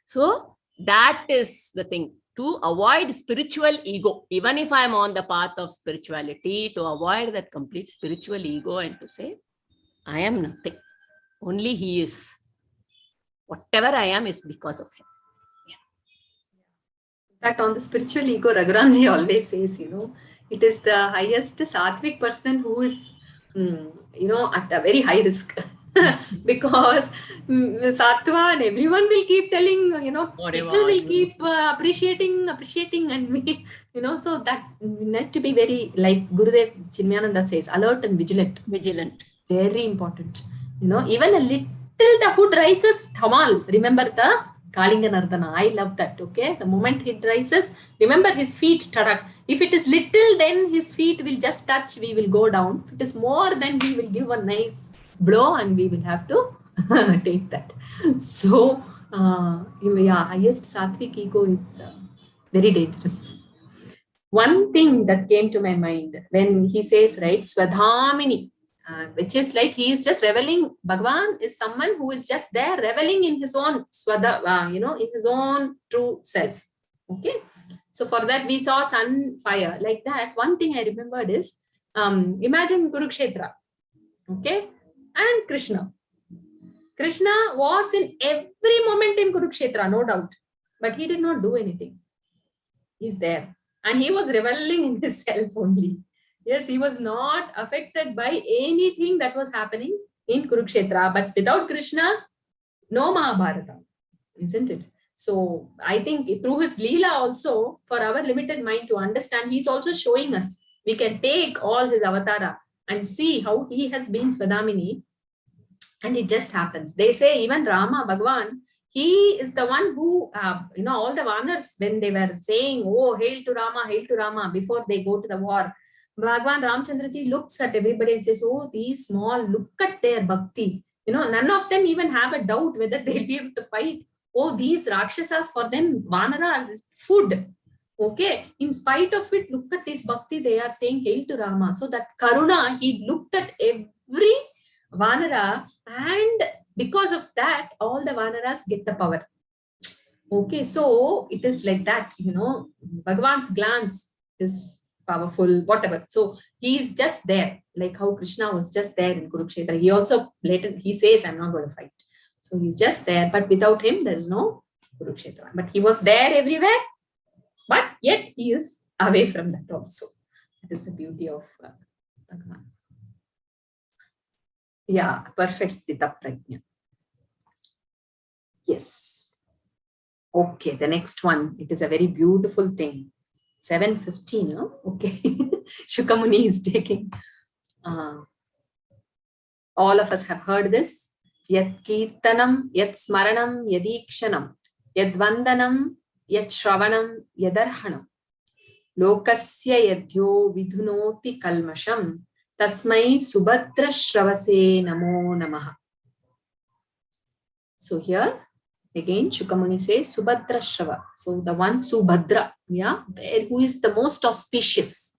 So that is the thing. To avoid spiritual ego, even if I am on the path of spirituality, to avoid that complete spiritual ego and to say, I am nothing. Only he is. Whatever I am is because of him. In fact, on the spiritual ego, Raghuramji always says, it is the highest sattvic person who is, at a very high risk. Because sattva and everyone will keep telling, people will keep appreciating and me, so that need to be very, like Gurudev Chinmayananda says, alert and vigilant. Very important. Even a little the hood rises, Thamal, remember the Kalinga Nardana. I love that. Okay. The moment he rises, remember his feet, tarak. If it is little, then his feet will just touch, we will go down. If it is more, then he will give a nice blow and we will have to take that. So, highest sattvic ego is very dangerous. One thing that came to my mind when he says, right, Swadhamini, which is like he is just reveling. Bhagavan is someone who is just there reveling in his own in his own true self. Okay. So for that we saw sun, fire, like that. One thing I remembered is, imagine Kurukshetra. Okay. And Krishna. Krishna was in every moment in Kurukshetra, no doubt. But he did not do anything. He's there. And he was reveling in himself only. Yes, he was not affected by anything that was happening in Kurukshetra. But without Krishna, no Mahabharata, isn't it? So I think through his Leela also, for our limited mind to understand, he's also showing us. We can take all his avatara and see how he has been Swadhamini. And it just happens. They say even Rama, Bhagavan, he is the one who, all the Vanars, when they were saying, oh, hail to Rama, before they go to the war, Bhagavan Ramchandraji looks at everybody and says, oh, these small, look at their bhakti. None of them even have a doubt whether they'll be able to fight. Oh, these Rakshasas, for them, Vanaras is food. Okay. In spite of it, look at this bhakti, they are saying, hail to Rama. So that Karuna, he looked at every Vanara, and because of that, all the Vanaras get the power. Okay. So it is like that, Bhagavan's glance is powerful, whatever. So he is just there, like how Krishna was just there in Kurukshetra. He also later, he says, I'm not going to fight. So he's just there, but without him, there is no Kurukshetra. But he was there everywhere, but yet he is away from that also. That is the beauty of Bhagavan. Yeah, perfect Sthita Prajna. Yes. Okay, the next one. It is a very beautiful thing. 7:15, no? Okay. Shukha Muni is taking. All of us have heard this. Yat Kirtanam, Yat Smaranam, Yadikshanam, Yadvandanam, Yadshravanam, Yadarhanam. Lokasya yadyo vidhunoti kalmasham. Tasmai Subhadra Shravase Namo Namaha. So here again Shukamuni says Subhadra Shrava. So the one Subhadra, yeah, who is the most auspicious.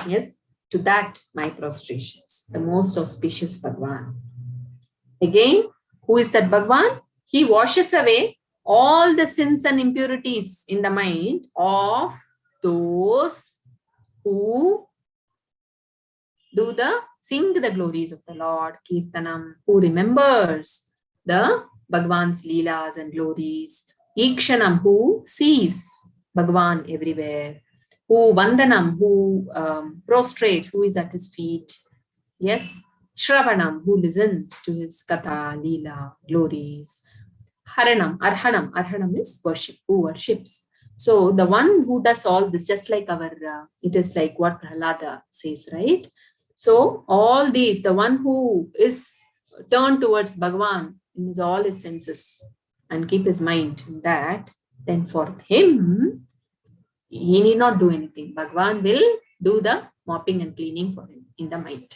Yes, to that my prostrations. The most auspicious Bhagwan. Again, who is that Bhagwan? He washes away all the sins and impurities in the mind of those who do the sing the glories of the Lord, Kirtanam, who remembers the Bhagwan's Leelas and glories, Ikshanam, who sees Bhagwan everywhere, who Vandanam, who prostrates, who is at his feet, yes, Shravanam, who listens to his Katha, Leela, glories, Arhanam is worship, who worships. So the one who does all this, just like our, it is like what Prahlada says, right? So all these, the one who is turned towards Bhagwan in all his senses and keep his mind in that, then for him, he need not do anything. Bhagwan will do the mopping and cleaning for him in the mind.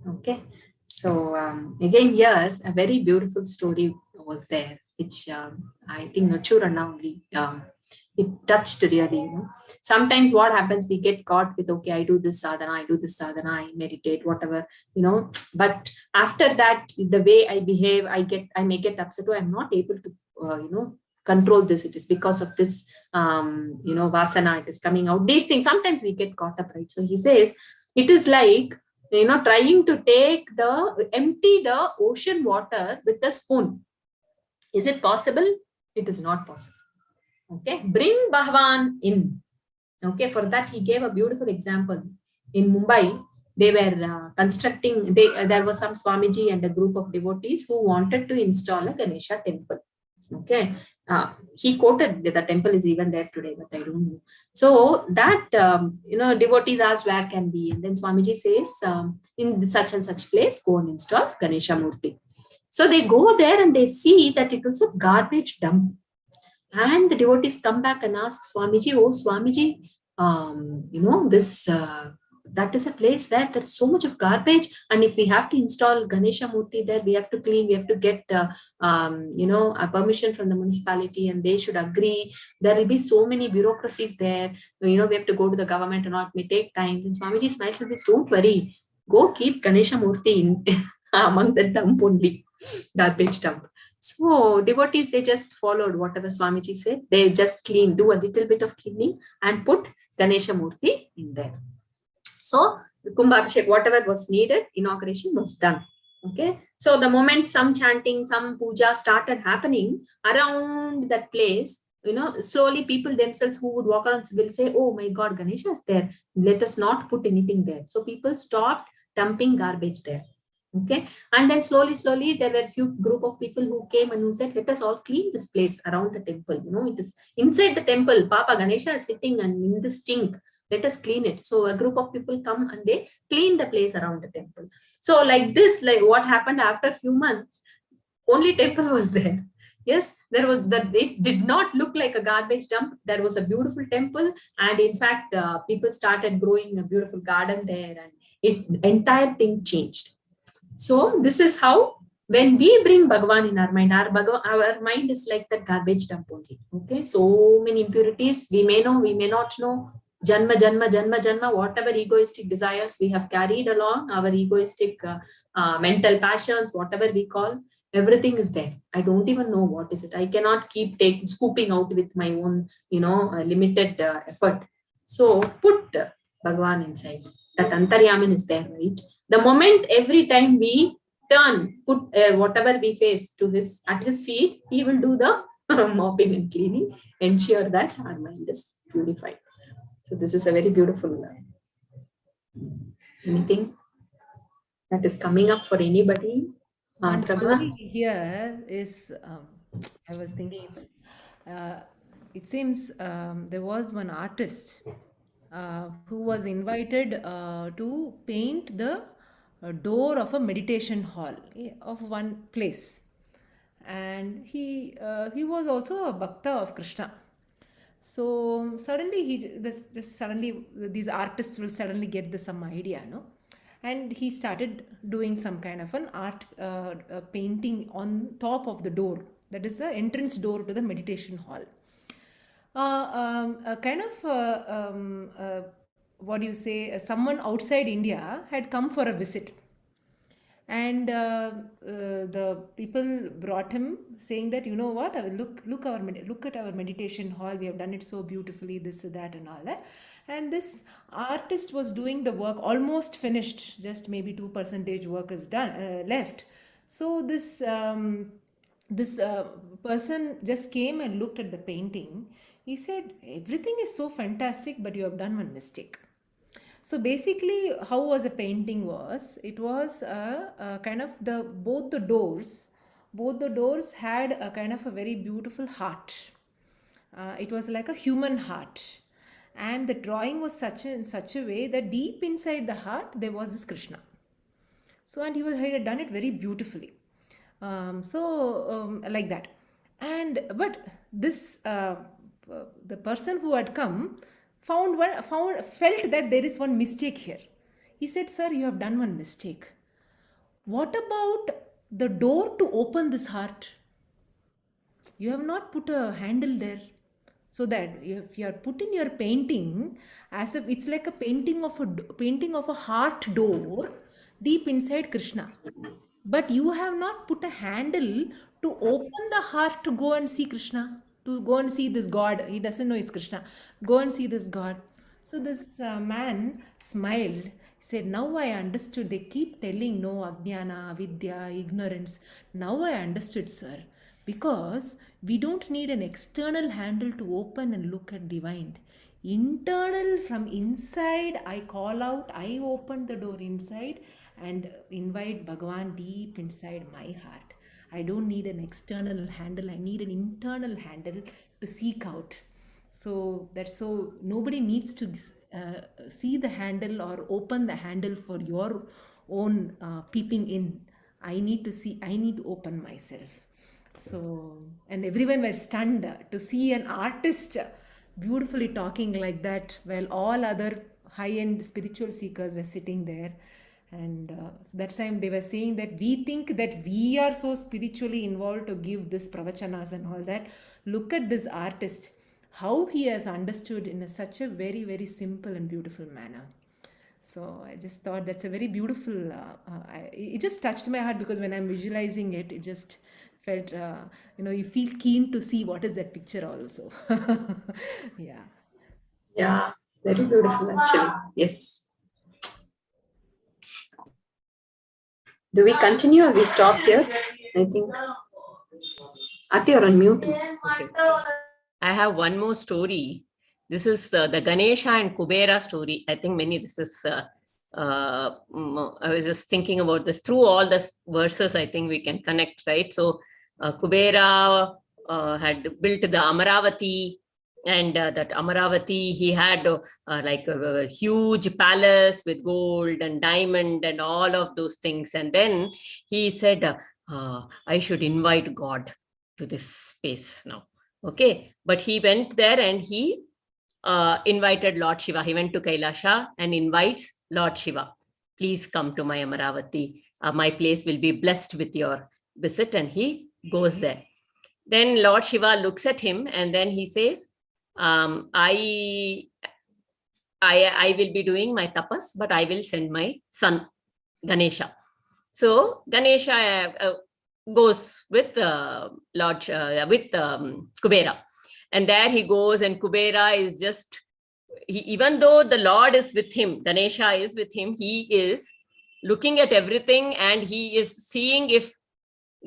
Okay. So again here, a very beautiful story was there, which I think Nachurana only it touched really, you know. Sometimes what happens, we get caught with, okay, I do this sadhana, I meditate, whatever, you know. But after that, the way I behave, I may get upset. Oh, I'm not able to, control this. It is because of this, vasana, it is coming out. These things, sometimes we get caught up, right? So he says, it is like, trying to empty the ocean water with a spoon. Is it possible? It is not possible. Okay, bring Bhagwan in. Okay, for that he gave a beautiful example. In Mumbai, they were constructing, there was some Swamiji and a group of devotees who wanted to install a Ganesha temple. Okay, he quoted the temple is even there today, but I don't know. So that, devotees asked where can be, and then Swamiji says, in such and such place, go and install Ganesha Murti. So they go there and they see that it was a garbage dump. And the devotees come back and ask Swamiji, oh Swamiji, this that is a place where there's so much of garbage, and if we have to install Ganesha Murti there, we have to clean, we have to get a permission from the municipality, and they should agree. There will be so many bureaucracies there. We have to go to the government, and all it may take time. And Swamiji smiles and says, don't worry, go keep Ganesha Murti in among the dump only, garbage dump. So devotees, they just followed whatever Swamiji said. They just do a little bit of cleaning and put Ganesha Murti in there. So the Kumbhabhishek, whatever was needed, inauguration was done. Okay. So the moment some chanting, some puja started happening around that place, slowly people themselves who would walk around will say, oh my God, Ganesha is there. Let us not put anything there. So people stopped dumping garbage there. Okay, and then slowly there were a few group of people who came and who said, let us all clean this place around the temple. It is inside the temple, Papa Ganesha is sitting and in the stink, let us clean it. So a group of people come and they clean the place around the temple. So like this, like what happened after a few months, only temple was there. Yes, there was that. It did not look like a garbage dump. There was a beautiful temple, and in fact people started growing a beautiful garden there, and entire thing changed. So this is how, when we bring Bhagavan in our mind, our mind is like that garbage dump only. Okay, so many impurities, we may know, we may not know. Janma, whatever egoistic desires we have carried along, our egoistic mental passions, whatever we call, everything is there. I don't even know what is it. I cannot keep scooping out with my own, limited effort. So put Bhagavan inside. That Antaryaman is there, right? The moment every time we put whatever we face at his feet, he will do the mopping and cleaning, ensure that our mind is purified. So this is a very beautiful. Anything that is coming up for anybody? One Prabha? story here is, I was thinking, it seems there was one artist who was invited to paint the door of a meditation hall of one place. and he was also a bhakta of Krishna. So suddenly suddenly these artists will suddenly get this some idea, no? And he started doing some kind of an art painting on top of the door. That is the entrance door to the meditation hall. A kind of what do you say? Someone outside India had come for a visit, and the people brought him saying that, you know what, look at our meditation hall, we have done it so beautifully, this that and all that. And this artist was doing the work, almost finished, just maybe 2% work is done left. So this person just came and looked at the painting. He said, everything is so fantastic, but you have done one mistake. So basically, how was a painting was? It was a kind of both the doors had a kind of a very beautiful heart. It was like a human heart, and the drawing was in such a way that deep inside the heart there was this Krishna. So, and he had done it very beautifully. Like that. And but this the person who had come felt that there is one mistake here. He said, "Sir, you have done one mistake. What about the door to open this heart? You have not put a handle there." So that if you are putting your painting as if it's like a painting of a heart door deep inside Krishna, but you have not put a handle to open the heart to go and see Krishna, to go and see this God. He doesn't know it's Krishna. Go and see this God. So this man smiled. He said, "Now I understood. They keep telling no, ajnana, avidya, ignorance. Now I understood, sir. Because we don't need an external handle to open and look at divine. Internal, from inside, I call out, I open the door inside and invite Bhagavan deep inside my heart. I don't need an external handle, I need an internal handle to seek out." So that's so nobody needs to see the handle or open the handle for your own peeping in. I need to open myself. So, and everyone were stunned to see an artist beautifully talking like that, while all other high-end spiritual seekers were sitting there. And so that time they were saying that we think that we are so spiritually involved to give this pravachanas and all that. Look at this artist, how he has understood in such a very, very simple and beautiful manner. So I just thought that's a very beautiful, it just touched my heart, because when I'm visualizing it, it just felt, you feel keen to see what is that picture also. Yeah. Yeah, very beautiful actually. Yes. Do we continue or we stop here? I think. Ati, you're on mute. Okay. I have one more story. This is the Ganesha and Kubera story. I think I was just thinking about this. Through all the verses, I think we can connect, right? So Kubera had built the Amaravati, and that Amaravati, he had like a huge palace with gold and diamond and all of those things. And then he said, I should invite God to this space now. Okay, but he went there and he invited Lord Shiva. He went to Kailasha and invites Lord Shiva. Please come to my Amaravati. My place will be blessed with your visit. And he goes there. Then Lord Shiva looks at him and then he says, I will be doing my tapas, but I will send my son Ganesha. So Ganesha goes with Kubera, and there he goes, and Kubera is just, even though the Lord is with him, Ganesha is with him, he is looking at everything, and he is seeing if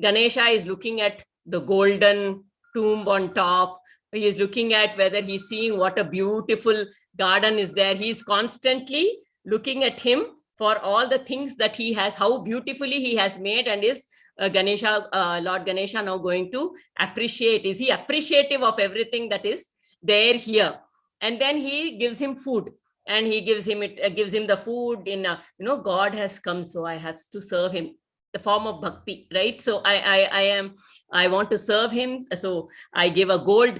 Ganesha is looking at the golden tomb on top. He is looking at whether he's seeing what a beautiful garden is there. He's constantly looking at him for all the things that he has, how beautifully he has made, and is Lord Ganesha now going to appreciate? Is he appreciative of everything that is there here? And then he gives him food, and he gives him the food in God has come, so I have to serve him. the form of bhakti, right? So I want to serve him. So I give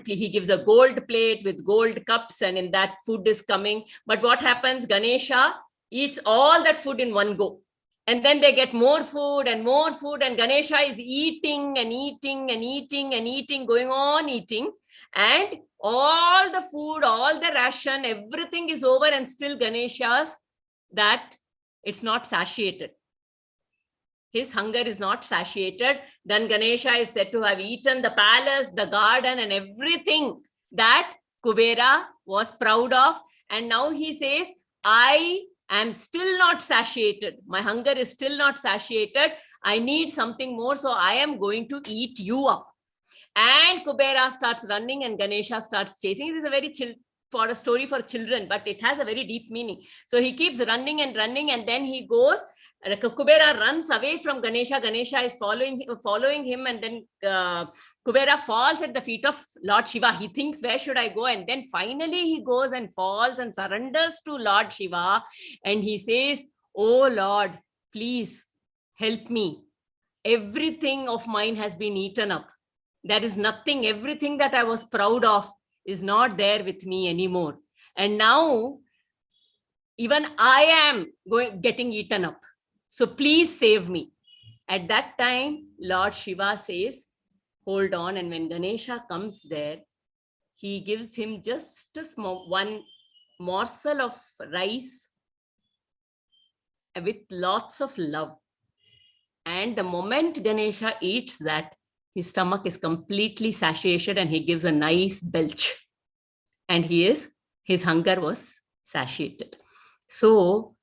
he gives a gold plate with gold cups, and in that food is coming. But what happens? Ganesha eats all that food in one go. And then they get more food, and Ganesha is eating and eating and eating and eating, going on eating. And all the food, all the ration, everything is over, and still Ganesha's that it's not satiated. His hunger is not satiated. Then Ganesha is said to have eaten the palace, the garden, and everything that Kubera was proud of. And now he says, I am still not satiated. My hunger is still not satiated. I need something more. So I am going to eat you up. And Kubera starts running and Ganesha starts chasing. It is a very for a story for children, but it has a very deep meaning. So he keeps running and running, and then he goes. Kubera runs away from Ganesha. Ganesha is following him, and then Kubera falls at the feet of Lord Shiva. He thinks, where should I go? And then finally he goes and falls and surrenders to Lord Shiva. And he says, oh Lord, please help me. Everything of mine has been eaten up. There is nothing, everything that I was proud of is not there with me anymore. And now even I am getting eaten up. So please save me. At that time, Lord Shiva says, hold on. And when Ganesha comes there, he gives him just a small one morsel of rice with lots of love. And the moment Ganesha eats that, his stomach is completely satiated and he gives a nice belch. And his hunger was satiated. So,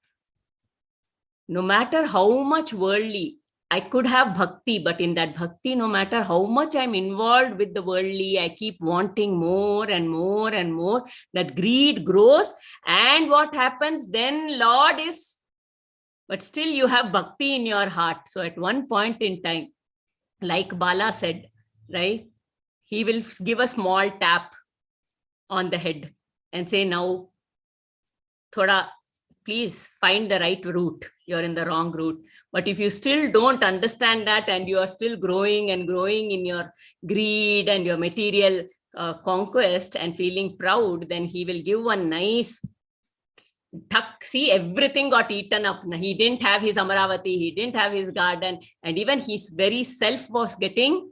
no matter how much worldly, I could have bhakti, but in that bhakti, no matter how much I'm involved with the worldly, I keep wanting more and more and more. That greed grows. And what happens then? Lord is, but still you have bhakti in your heart. So at one point in time, like Bala said, right? He will give a small tap on the head and say, now, thoda, please find the right route. You're in the wrong route. But if you still don't understand that and you are still growing and growing in your greed and your material conquest and feeling proud, then he will give one nice tuck. See, everything got eaten up. He didn't have his Amaravati. He didn't have his garden. And even his very self was getting,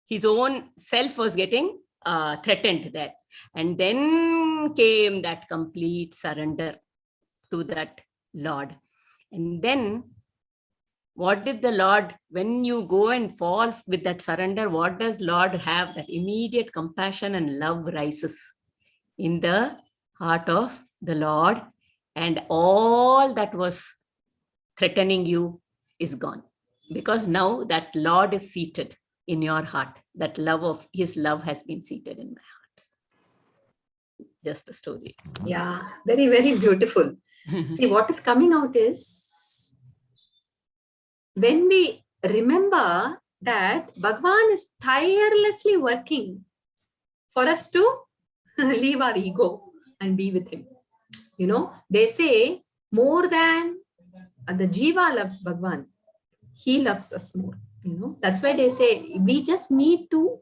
his own self was getting threatened there. And then came that complete surrender to that Lord. And then what did the Lord, when you go and fall with that surrender, what does Lord have? That immediate compassion and love rises in the heart of the Lord, and all that was threatening you is gone, because now that Lord is seated in your heart. That love of his love has been seated in my heart. Just a story. Yeah, very, very beautiful. See, what is coming out is when we remember that Bhagavan is tirelessly working for us to leave our ego and be with him. You know, they say more than the Jiva loves Bhagavan, he loves us more. You know, that's why they say we just need to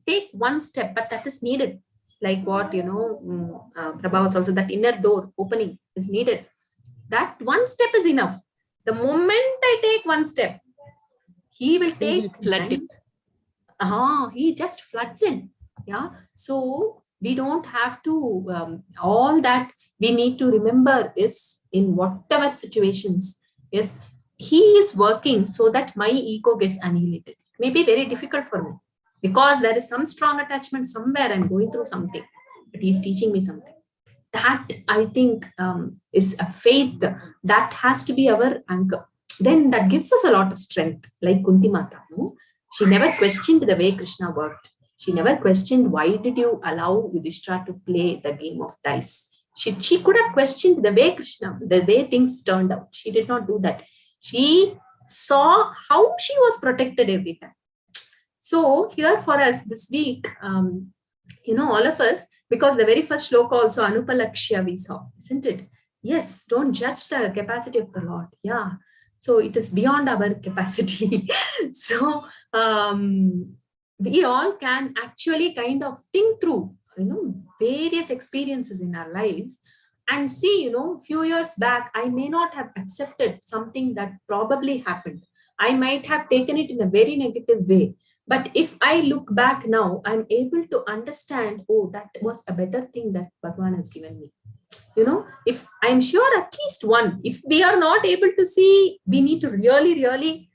take one step, but that is needed. Like what, you know, Prabha was also, that inner door opening is needed. That one step is enough. The moment I take one step, he will take. He just floods in. Yeah. So we don't have to, all that we need to remember is in whatever situations, yes, he is working so that my ego gets annihilated. It may be very difficult for me because there is some strong attachment somewhere. I'm going through something, but he's teaching me something. That I think is a faith that has to be our anchor. Then that gives us a lot of strength. Like Kunti Mata, no? She never questioned the way Krishna worked. She never questioned, why did you allow Yudhishthira to play the game of dice? She could have questioned the way Krishna, the way things turned out. She did not do that. She saw how she was protected every time. So here for us this week, you know, all of us, because the very first shloka also Anupalakshya we saw, isn't it? Yes, don't judge the capacity of the Lord. Yeah. So it is beyond our capacity. So we all can actually kind of think through, various experiences in our lives and see, few years back, I may not have accepted something that probably happened. I might have taken it in a very negative way. But if I look back now, I'm able to understand, oh, that was a better thing that Bhagwan has given me. If I'm sure at least one, if we are not able to see, we need to really, really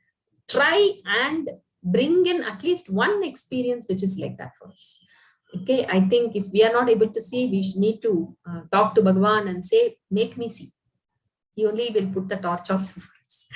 try and bring in at least one experience which is like that for us. Okay, I think if we are not able to see, we need to talk to Bhagwan and say, make me see. He only will put the torch also for us.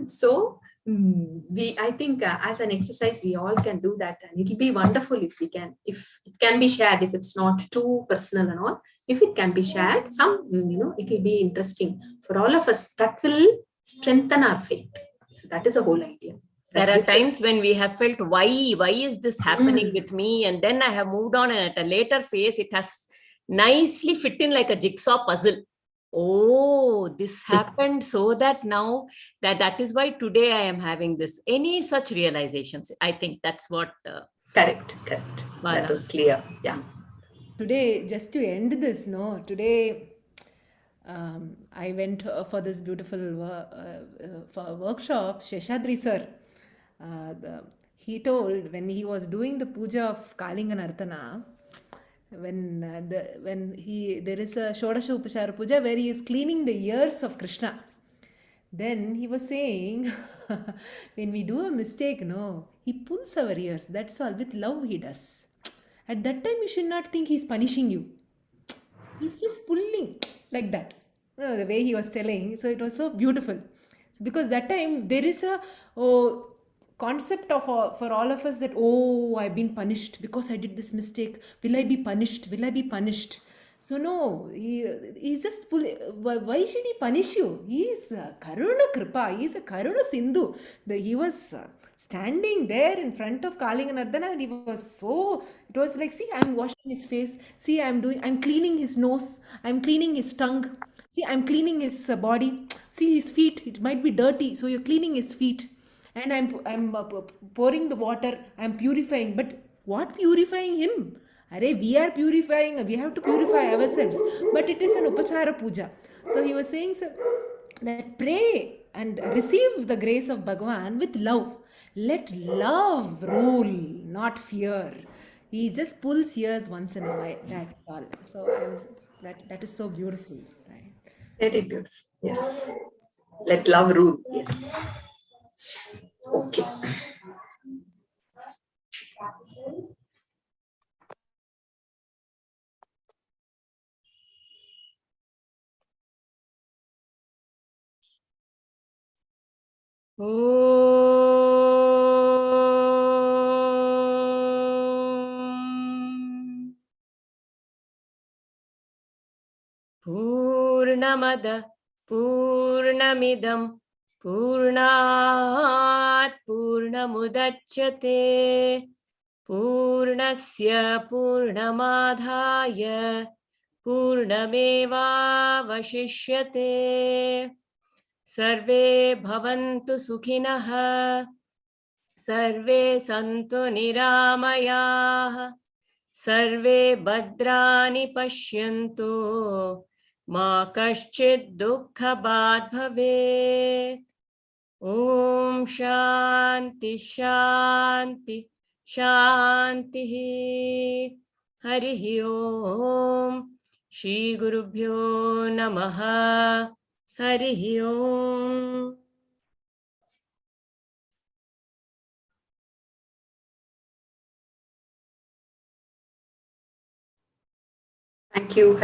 So I think as an exercise, we all can do that, and it'll be wonderful if we can, if it can be shared, if it's not too personal and all, if it can be shared, it will be interesting for all of us. That will strengthen our faith. So that is the whole idea. There are times when we have felt, why is this happening with me? And then I have moved on, and at a later phase, it has nicely fit in like a jigsaw puzzle. Oh, this happened so that now that is why today I am having this. Any such realizations? I think that's what. Correct. That was clear. Yeah. Today, just to end this, today I went for this beautiful for workshop. Sheshadri sir, he told when he was doing the puja of Kalinga Nartana, when there is a Shodasha Upachara puja where he is cleaning the ears of Krishna. Then he was saying, when we do a mistake, he pulls our ears. That's all. With love, he does. At that time, you should not think he's punishing you. He's just pulling like that. The way he was telling. So it was so beautiful. So because that time, there is a concept of for all of us that, I've been punished because I did this mistake. Will I be punished? Will I be punished? So no, he's just why should he punish you? He is Karuna Kripa. He is a Karuna Sindhu. He was standing there in front of Kalinga Nardana, and he was it was like, see, I'm washing his face. See, I'm cleaning his nose. I'm cleaning his tongue. See, I'm cleaning his body. See his feet. It might be dirty, so you're cleaning his feet. And I'm pouring the water. I'm purifying. But what purifying him? We are purifying, we have to purify ourselves. But it is an upachara puja. So he was saying, sir, that pray and receive the grace of Bhagavan with love. Let love rule, not fear. He just pulls ears once in a while. That's all. So that is so beautiful, right? Very beautiful. Yes. Let love rule. Yes. Okay. Purnamada Purnamidam Purnat Purnamudachyate Purnasya Purnamadhaya Purnameva Vashishyate Sarve Bhavantu Sukhinah Sarve Santu Niramayah Sarve Bhadrani Pashyantu Ma Kaschid Dukhabad Bhavet Om Shanti Shanti Shanti Harihi Om Shri Gurubhyo Namaha Harihi Om. Thank you.